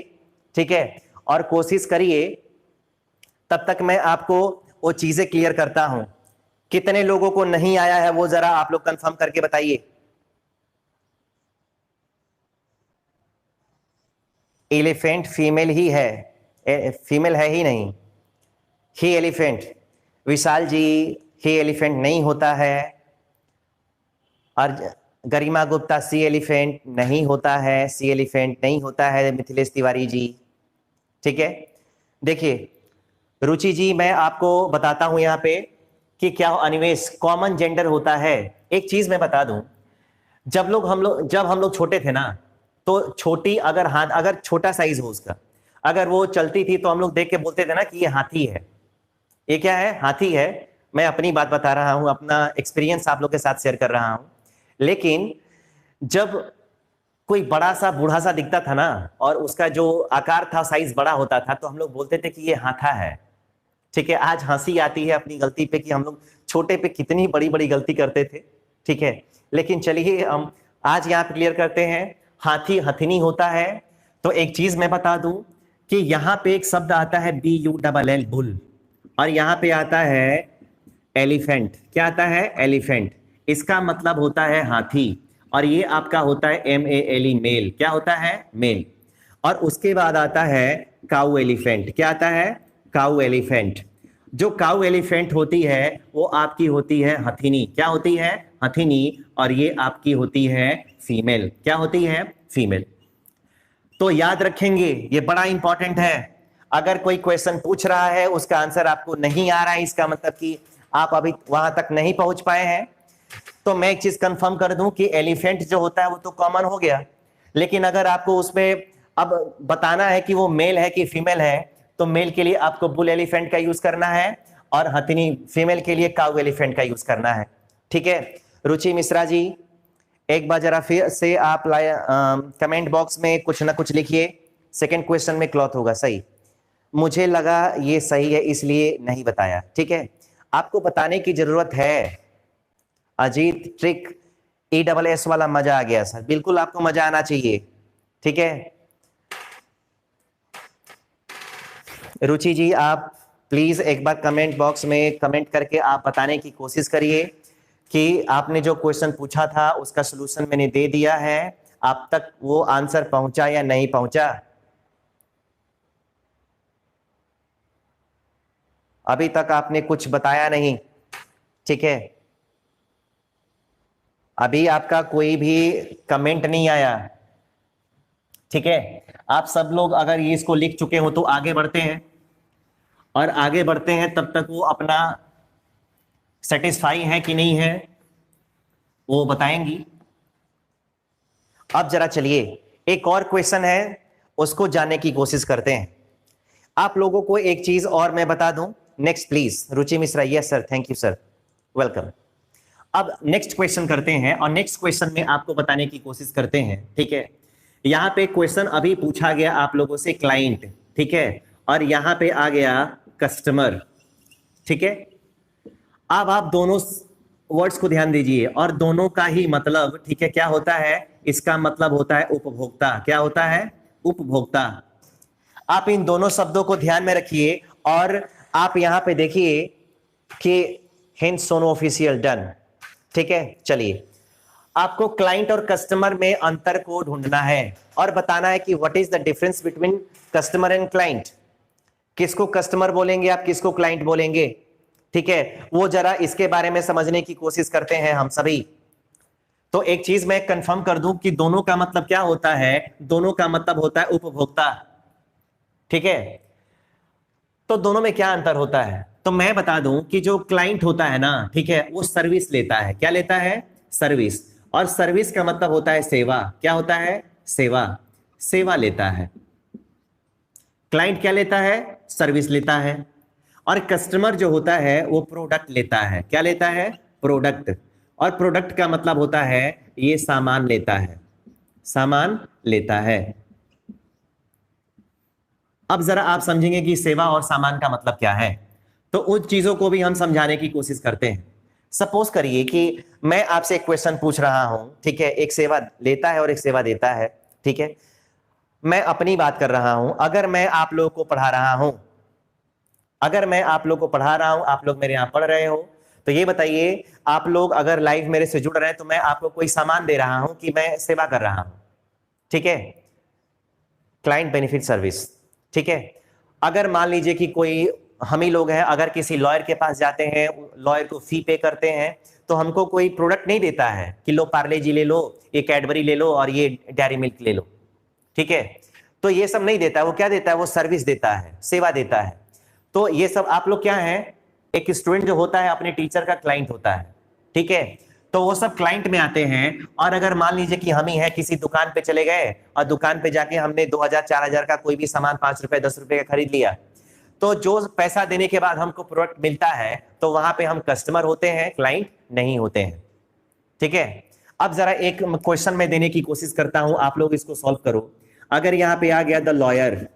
ठीक है, और कोशिश करिए तब तक मैं आपको वो चीजें क्लियर करता हूं। कितने लोगों को नहीं आया है वो जरा आप लोग कंफर्म करके बताइए। एलिफेंट फीमेल ही है, फीमेल है ही नहीं। ही एलिफेंट, विशाल जी ही एलिफेंट नहीं होता है। और गरिमा गुप्ता सी एलिफेंट नहीं होता है, सी एलिफेंट नहीं होता है। मिथिलेश तिवारी जी, ठीक है। देखिए रुचि जी मैं आपको बताता हूं यहाँ पे कि क्या अनिवेश कॉमन जेंडर होता है। एक चीज मैं बता दूं, जब हम लोग छोटे थे ना, तो छोटी अगर हाथ, अगर छोटा साइज हो उसका, अगर वो चलती थी तो हम लोग देख के बोलते थे ना कि ये हाथी है। ये क्या है? हाथी है। मैं अपनी बात बता रहा हूं, अपना एक्सपीरियंस आप लोग के साथ शेयर कर रहा हूं। लेकिन जब कोई बड़ा सा बूढ़ा सा दिखता था ना और उसका जो आकार था साइज बड़ा होता था, तो हम लोग बोलते थे कि ये हाथा है। ठीक है, आज हंसी आती है अपनी गलती पे कि हम लोग छोटे पे कितनी बड़ी बड़ी गलती करते थे। ठीक है, लेकिन चलिए हम आज यहाँ पे क्लियर करते हैं। हाथी हथिनी होता है। तो एक चीज मैं बता दूं कि यहाँ पे एक शब्द आता है BULL बुल, और यहाँ पे आता है एलिफेंट। क्या आता है? एलिफेंट। इसका मतलब होता है हाथी, और ये आपका होता है MALE मेल। क्या होता है? मेल। और उसके बाद आता है काऊ एलिफेंट। क्या आता है? काऊ एलिफेंट। जो काऊ एलिफेंट होती है वो आपकी होती है हथिनी। क्या होती है? हथिनी। और ये आपकी होती है फीमेल। क्या होती है? फीमेल। तो याद रखेंगे, ये बड़ा इंपॉर्टेंट है। अगर कोई क्वेश्चन पूछ रहा है, उसका आंसर आपको नहीं आ रहा है, इसका मतलब कि आप अभी वहां तक नहीं पहुंच पाए हैं। तो मैं एक चीज कंफर्म कर दूं कि एलिफेंट जो होता है वो तो कॉमन हो गया, लेकिन अगर आपको उसमें अब बताना है कि वो मेल है कि फीमेल है, तो मेल के लिए आपको बुल एलिफेंट का यूज करना है, और हथिनी फीमेल के लिए काऊ एलिफेंट का यूज करना है। ठीक है, रुचि मिश्रा जी, एक बार जरा फिर से आप कमेंट बॉक्स में कुछ ना कुछ लिखिए। सेकंड क्वेश्चन में क्लॉथ होगा, सही। मुझे लगा ये सही है इसलिए नहीं बताया। ठीक है, आपको बताने की जरूरत है। अजीत ट्रिक ESS वाला मजा आ गया सर, बिल्कुल आपको मजा आना चाहिए। ठीक है, रुचि जी आप प्लीज एक बार कमेंट बॉक्स में कमेंट करके आप बताने की कोशिश करिए कि आपने जो क्वेश्चन पूछा था उसका सलूशन मैंने दे दिया है, आप तक वो आंसर पहुंचा या नहीं पहुंचा। अभी तक आपने कुछ बताया नहीं। ठीक है, अभी आपका कोई भी कमेंट नहीं आया। ठीक है, आप सब लोग अगर ये इसको लिख चुके हो तो आगे बढ़ते हैं, और आगे बढ़ते हैं तब तक वो अपना सेटिस्फाई है कि नहीं है वो बताएंगी। अब जरा चलिए एक और क्वेश्चन है, उसको जानने की कोशिश करते हैं। आप लोगों को एक चीज और मैं बता दूं। Next please, Ruchi Mishra. Yes sir, thank you sir, welcome. अब नेक्स्ट क्वेश्चन करते हैं, और नेक्स्ट क्वेश्चन में आपको बताने की कोशिश करते हैं। ठीक है, यहां पे क्वेश्चन अभी पूछा गया आप लोगों से क्लाइंट। ठीक है, और यहां पे आ गया कस्टमर। ठीक है, अब आप दोनों वर्ड्स को ध्यान दीजिए, और दोनों का ही मतलब, ठीक है, क्या होता है? इसका मतलब होता है उपभोक्ता। क्या होता है? उपभोक्ता। आप इन दोनों शब्दों को ध्यान में रखिए, और आप यहां पे देखिए कि हिंट सोनो ऑफिशियल डन। ठीक है, चलिए आपको क्लाइंट और कस्टमर में अंतर को ढूंढना है और बताना है कि what is the difference between customer and client. किसको कस्टमर बोलेंगे आप, किसको क्लाइंट बोलेंगे? ठीक है, वो जरा इसके बारे में समझने की कोशिश करते हैं हम सभी। तो एक चीज मैं कंफर्म कर दूं कि दोनों का मतलब क्या होता है? दोनों का मतलब होता है उपभोक्ता। ठीक है, तो दोनों में क्या अंतर होता है? तो मैं बता दूं कि जो क्लाइंट होता है ना, ठीक है, वो सर्विस लेता है। क्या लेता है? सर्विस। और सर्विस का मतलब होता है सेवा। क्या होता है? सेवा। सेवा लेता है। क्लाइंट क्या लेता है? सर्विस लेता है। और कस्टमर जो होता है वो प्रोडक्ट लेता है। क्या लेता है? प्रोडक्ट। और प्रोडक्ट का मतलब होता है ये सामान लेता है। सामान लेता है। अब जरा आप समझेंगे कि सेवा और सामान का मतलब क्या है, तो उन चीजों को भी हम समझाने की कोशिश करते हैं। सपोज करिए कि मैं आपसे एक क्वेश्चन पूछ रहा हूं। ठीक है, एक सेवा लेता है और एक सेवा देता है। ठीक है, मैं अपनी बात कर रहा हूं। अगर मैं आप लोगों को पढ़ा रहा हूं, अगर मैं आप लोग को पढ़ा रहा हूं, आप लोग मेरे यहां पढ़ रहे हो, तो ये बताइए, आप लोग अगर लाइव मेरे से जुड़ रहे हैं तो मैं आपको कोई सामान दे रहा हूं कि मैं सेवा कर रहा हूं? ठीक है, क्लाइंट बेनिफिट सर्विस। ठीक है, अगर मान लीजिए कि कोई हम ही लोग हैं, अगर किसी लॉयर के पास जाते हैं, लॉयर को फी पे करते हैं, तो हमको कोई प्रोडक्ट नहीं देता है कि लो पार्ले जी ले लो, ये कैडबरी ले लो और ये डेयरी मिल्क ले लो। ठीक है, तो ये सब नहीं देता है। वो क्या देता है? वो सर्विस देता है, सेवा देता है। तो ये सब आप लोग क्या है? एक स्टूडेंट जो होता है अपने टीचर का क्लाइंट होता है। ठीक है, तो वो सब क्लाइंट में आते हैं। और अगर मान लीजिए कि हम ही है, किसी दुकान पे चले गए और दुकान पे जाके हमने 2000 4000 का कोई भी सामान 5 रुपए 10 रुपए का खरीद लिया, तो जो पैसा देने के बाद हमको प्रोडक्ट मिलता है, तो वहां पे हम कस्टमर होते हैं, क्लाइंट नहीं होते हैं। ठीक है, अब जरा एक क्वेश्चन मैं देने की कोशिश करता हूं, आप लोग इसको सॉल्व करो। अगर यहां पे आ गया द लॉयर,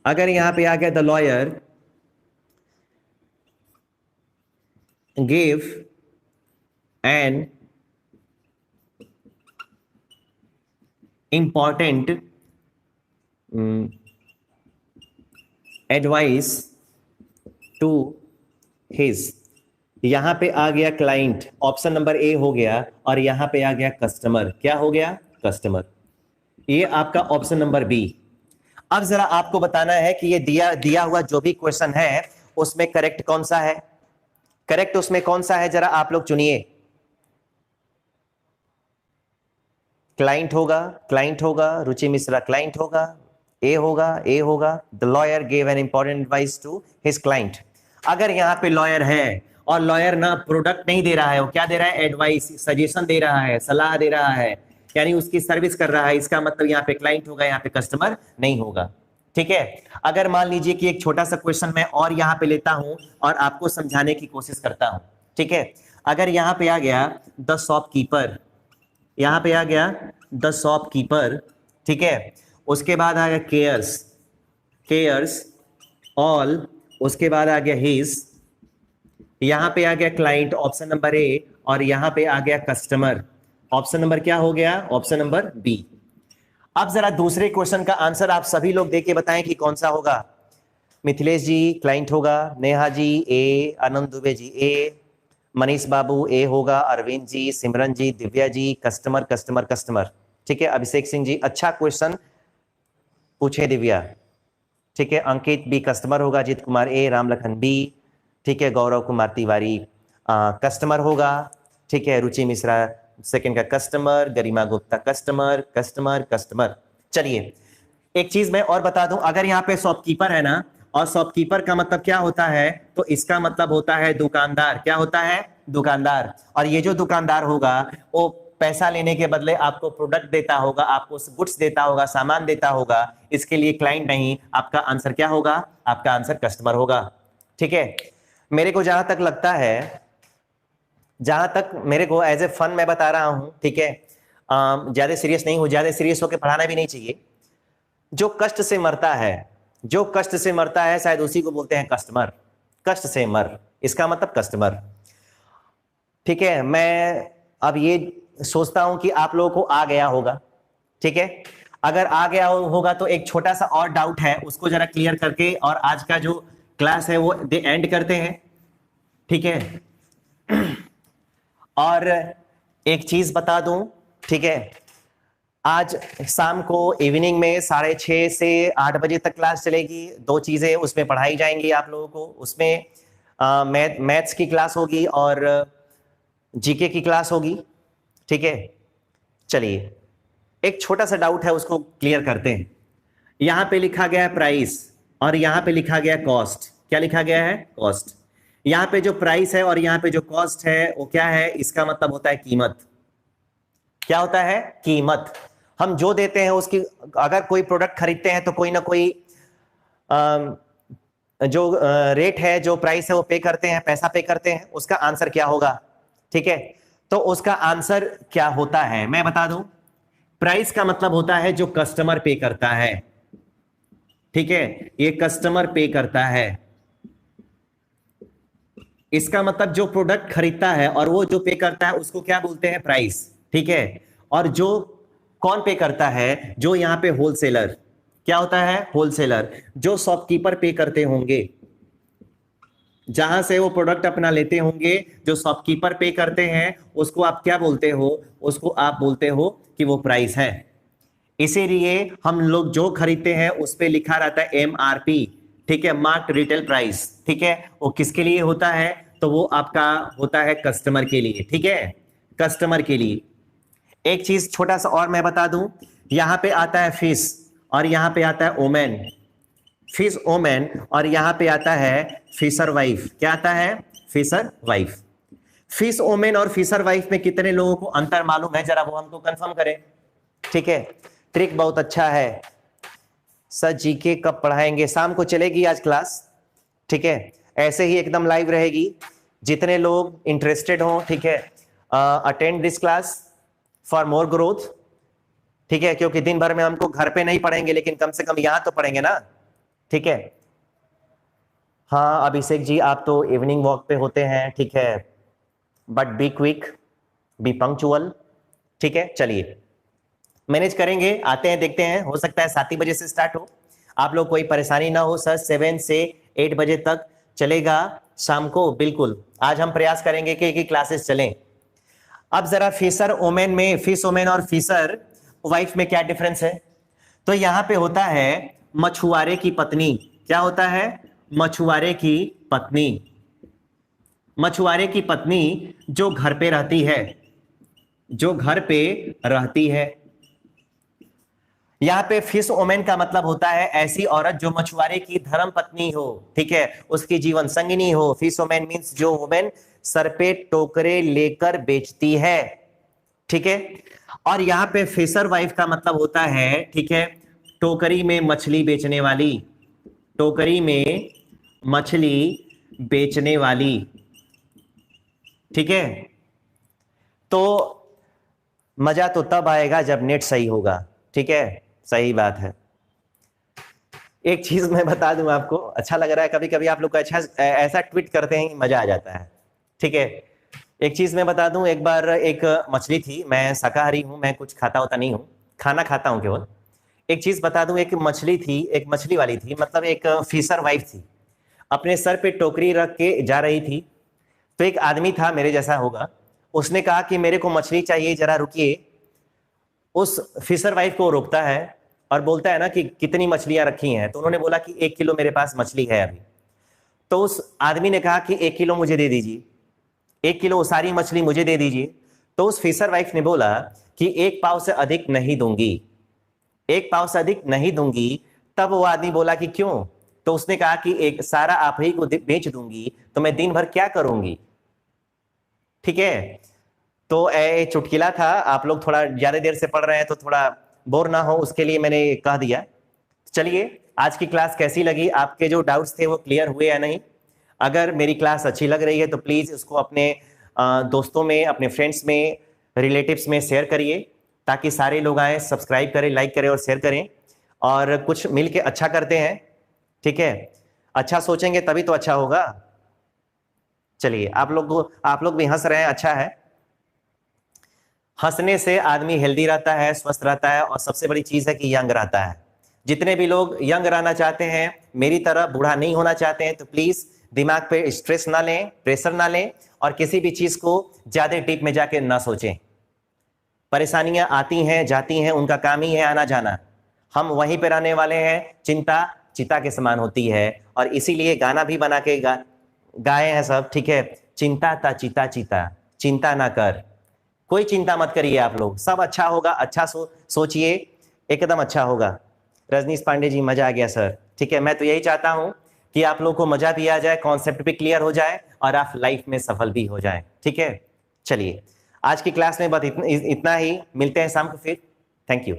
अगर यहां पे आ गया the lawyer, give an important advice to his. यहां पे आ गया क्लाइंट, ऑप्शन नंबर ए हो गया, और यहां पे आ गया कस्टमर। क्या हो गया? कस्टमर। ये आपका ऑप्शन नंबर बी। अब जरा आपको बताना है कि ये दिया दिया हुआ जो भी क्वेश्चन है उसमें करेक्ट कौन सा है। करेक्ट उसमें कौन सा है, जरा आप लोग चुनिए। क्लाइंट होगा, क्लाइंट होगा, रुचि मिश्रा क्लाइंट होगा, ए होगा, ए होगा। The lawyer gave an important advice to his client. अगर यहां पे लॉयर है और लॉयर ना प्रोडक्ट नहीं दे रहा है, वो क्या दे रहा है? एडवाइस, सजेशन दे रहा है, सलाह दे रहा है, यानी उसकी सर्विस कर रहा है, इसका मतलब यहाँ पे क्लाइंट होगा, यहाँ पे कस्टमर नहीं होगा। ठीक है। अगर मान लीजिए कि एक छोटा सा क्वेश्चन मैं और यहाँ पे लेता हूं और आपको समझाने की कोशिश करता हूं। ठीक है। अगर यहाँ पे आ गया द शॉपकीपर, यहां पे आ गया द शॉपकीपर, ठीक है। उसके बाद आ गया केयर्स, केयर्स ऑल, उसके बाद आ गया हिज, यहां पे आ गया क्लाइंट ऑप्शन नंबर ए, और यहां पे आ गया कस्टमर। ऑप्शन नंबर क्या हो गया? Option number B. अब जरा दूसरे क्वेश्चन का आंसर आप सभी लोग देके बताएं कि कौन सा होगा। मिथिलेश जी क्लाइंट होगा, नेहा जी ए, आनंद दुबे जी ए, मनीष बाबू ए होगा, अरविंद जी, सिमरन जी, Divya ji customer customer customer. ठीक है। अभिषेक सिंह जी अच्छा क्वेश्चन पूछे दिव्या। ठीक है। अंकित बी कस्टमर होगा, अजीत कुमार ए, रामलखन बी, ठीक है। गौरव कुमार तिवारी कस्टमर होगा, ठीक है। रुचि मिश्रा सेकंड का कस्टमर, गरिमा गुप्ता कस्टमर कस्टमर कस्टमर। चलिए एक चीज मैं और बता दूं, अगर यहाँ पे शॉपकीपर है ना, और शॉपकीपर का मतलब क्या होता है, तो इसका मतलब होता है दुकानदार। क्या होता है? दुकानदार। और ये जो दुकानदार होगा वो पैसा लेने के बदले आपको प्रोडक्ट देता होगा, आपको गुड्स देता होगा, सामान देता होगा, इसके लिए क्लाइंट नहीं। आपका आंसर क्या होगा? आपका आंसर कस्टमर होगा। ठीक है। मेरे को जहां तक लगता है, जहां तक मेरे को एज ए फन मैं बता रहा हूं, ठीक है, ज्यादा सीरियस नहीं हूं, ज्यादा सीरियस होकर पढ़ाना भी नहीं चाहिए। जो कष्ट से मरता है, जो कष्ट से मरता है शायद उसी को बोलते हैं कस्टमर। कष्ट से मर, इसका मतलब कस्टमर। ठीक है। मैं अब ये सोचता हूं कि आप लोगों को आ गया होगा। ठीक है। अगर आ गया होगा तो एक छोटा सा और डाउट है, उसको जरा क्लियर करके और आज का जो क्लास है वो एंड करते हैं। ठीक है। और एक चीज बता दूं, ठीक है, आज शाम को इवनिंग में 6:30 से 8 बजे तक क्लास चलेगी। दो चीजें उसमें पढ़ाई जाएंगी आप लोगों को। उसमें मैथ्स की क्लास होगी और जीके की क्लास होगी। ठीक है। चलिए एक छोटा सा डाउट है, उसको क्लियर करते हैं। यहां पे लिखा गया है प्राइस और यहां पे लिखा गया कॉस्ट। क्या लिखा गया है? कॉस्ट। यहां पे जो प्राइस है और यहां पे जो कॉस्ट है वो क्या है? इसका मतलब होता है कीमत। क्या होता है? कीमत। हम जो देते हैं उसकी, अगर कोई प्रोडक्ट खरीदते हैं तो कोई ना कोई जो रेट है, जो प्राइस है वो पे करते हैं, पैसा पे करते हैं। उसका आंसर क्या होगा? ठीक है। तो उसका आंसर क्या होता है मैं बता दूं। प्राइस का मतलब होता है जो कस्टमर पे करता है। ठीक है। ये कस्टमर पे करता है, इसका मतलब जो प्रोडक्ट खरीदता है और वो जो पे करता है उसको क्या बोलते हैं? प्राइस। ठीक है। और जो कौन पे करता है? जो यहां पे होलसेलर। क्या होता है? होलसेलर। जो शॉपकीपर पे करते होंगे, जहां से वो प्रोडक्ट अपना लेते होंगे, जो शॉपकीपर पे करते हैं उसको आप क्या बोलते हो? उसको आप बोलते हो कि वो प्राइस है। इसीलिए हम लोग जो खरीदते हैं उस पे लिखा रहता है MRP। ठीक है। Mark retail price. ठीक है। वो किसके लिए होता है? तो वो आपका होता है कस्टमर के लिए। ठीक है। कस्टमर के लिए। एक चीज छोटा सा और मैं बता दूं, यहां पे आता है फिश और यहां पे आता है ओमेन, फिश ओमेन, और यहां पे आता है फिशर वाइफ। क्या आता है? Fisher wife. फिश ओमेन और फिशर वाइफ में कितने लोगों को अंतर मालूम है? जरा वो हमको कंफर्म करें। ठीक है। ट्रिक बहुत अच्छा है सर। जीके कब पढ़ाएंगे? शाम को चलेगी आज क्लास। ठीक है। ऐसे ही एकदम लाइव रहेगी। जितने लोग इंटरेस्टेड हो, ठीक है, attend this class for more growth. ठीक है। क्योंकि दिन भर में हमको घर पे नहीं पढ़ेंगे, लेकिन कम से कम यहां तो पढ़ेंगे ना। ठीक है। हाँ अभिषेक जी, आप तो इवनिंग वॉक पे होते हैं, ठीक है, but be quick, B punctual, ठीक है। चलिए मैनेज करेंगे, आते हैं, देखते हैं, हो सकता है 7 ही बजे से स्टार्ट हो, आप लोग कोई परेशानी ना हो सर। 7 से 8 बजे तक चलेगा शाम को, बिल्कुल। आज हम प्रयास करेंगे कि एक ही क्लासेस चलें। अब जरा फिशर ओमेन में, फिश ओमेन और फिशर वाइफ में क्या डिफरेंस है? तो यहां पे होता है मछुआरे की पत्नी। क्या होता है? मछुआरे की पत्नी। मछुआरे की पत्नी जो घर पे रहती है, जो घर पे रहती है। यहां पे फिश ओमेन का मतलब होता है ऐसी औरत जो मछुआरे की धर्म पत्नी हो, ठीक है, उसकी जीवन संगिनी हो। फिश ओमेन मींस जो वुमेन सर पे टोकरे लेकर बेचती है, ठीक है। और यहां पे फिशर वाइफ का मतलब होता है, ठीक है, टोकरी में मछली बेचने वाली, टोकरी में मछली बेचने वाली, ठीक है। तो मजा तो तब आएगा जब नेट सही होगा, ठीक है, सही बात है। एक चीज मैं बता दूं आपको, अच्छा लग रहा है, कभी कभी आप लोग अच्छा ऐसा ट्वीट करते हैं मजा आ जाता है, ठीक है। एक चीज मैं बता दूं, एक बार एक मछली थी, मैं शाकाहारी हूं, मैं कुछ खाता होता नहीं हूं, खाना खाता हूं केवल। एक चीज बता दूं, एक मछली थी, एक मछली वाली थी, मतलब एक फिशर वाइफ थी, अपने सर पे टोकरी रख के जा रही थी। तो एक आदमी था, मेरे जैसा होगा, उसने कहा कि मेरे को मछली चाहिए, जरा रुकिए। उस फिशर वाइफ को रोकता है और बोलता है ना कि कितनी मछलियां रखी हैं, तो उन्होंने बोला कि 1 किलो मेरे पास मछली है अभी। तो उस आदमी ने कहा कि 1 किलो मुझे दे दीजिए, 1 किलो सारी मछली मुझे दे दीजिए। तो उस फिशर वाइफ ने बोला कि 1 पाव से अधिक नहीं दूंगी, 1 पाव से अधिक नहीं दूंगी। तब वो आदमी बोला कि क्यों? तो उसने कहा कि एक सारा आप ही को बेच दूंगी तो मैं दिन भर क्या करूंगी, ठीक है। तो चुटकिला था, आप लोग थोड़ा ज्यादा देर से पढ़ रहे हैं तो थोड़ा बोर ना हो, उसके लिए मैंने कह दिया। चलिए आज की क्लास कैसी लगी, आपके जो डाउट्स थे वो क्लियर हुए या नहीं? अगर मेरी क्लास अच्छी लग रही है तो प्लीज इसको अपने दोस्तों में, अपने फ्रेंड्स में, रिलेटिव्स में शेयर करिए, ताकि सारे लोग आए, सब्सक्राइब करें, लाइक करें और शेयर करें, और कुछ मिलके अच्छा करते हैं, ठीक है। अच्छा सोचेंगे तभी तो अच्छा होगा। चलिए आप लोग भी हंस रहे हैं, अच्छा है। हंसने से आदमी हेल्दी रहता है, स्वस्थ रहता है, और सबसे बड़ी चीज है कि यंग रहता है। जितने भी लोग यंग रहना चाहते हैं, मेरी तरह बूढ़ा नहीं होना चाहते हैं, तो प्लीज दिमाग पे स्ट्रेस ना लें, प्रेशर ना लें, और किसी भी चीज को ज्यादा डीप में जाके ना सोचें। परेशानियां आती हैं जाती हैं, उनका काम ही है आना जाना, हम वहीं पे रहने वाले हैं। चिंता चिता के समान होती है, और इसीलिए गाना भी बना के गाए हैं सब, ठीक है। चिंता ता चिता चिता, चिंता ना कर, कोई चिंता मत करिए आप लोग, सब अच्छा होगा। अच्छा सोचिए, एकदम अच्छा होगा। रजनीश पांडे जी, मजा आ गया सर, ठीक है। मैं तो यही चाहता हूं कि आप लोग को मजा भी आ जाए, कॉन्सेप्ट भी क्लियर हो जाए, और आप लाइफ में सफल भी हो जाए, ठीक है। चलिए आज की क्लास में बस इतना ही, मिलते हैं शाम को फिर। Thank you.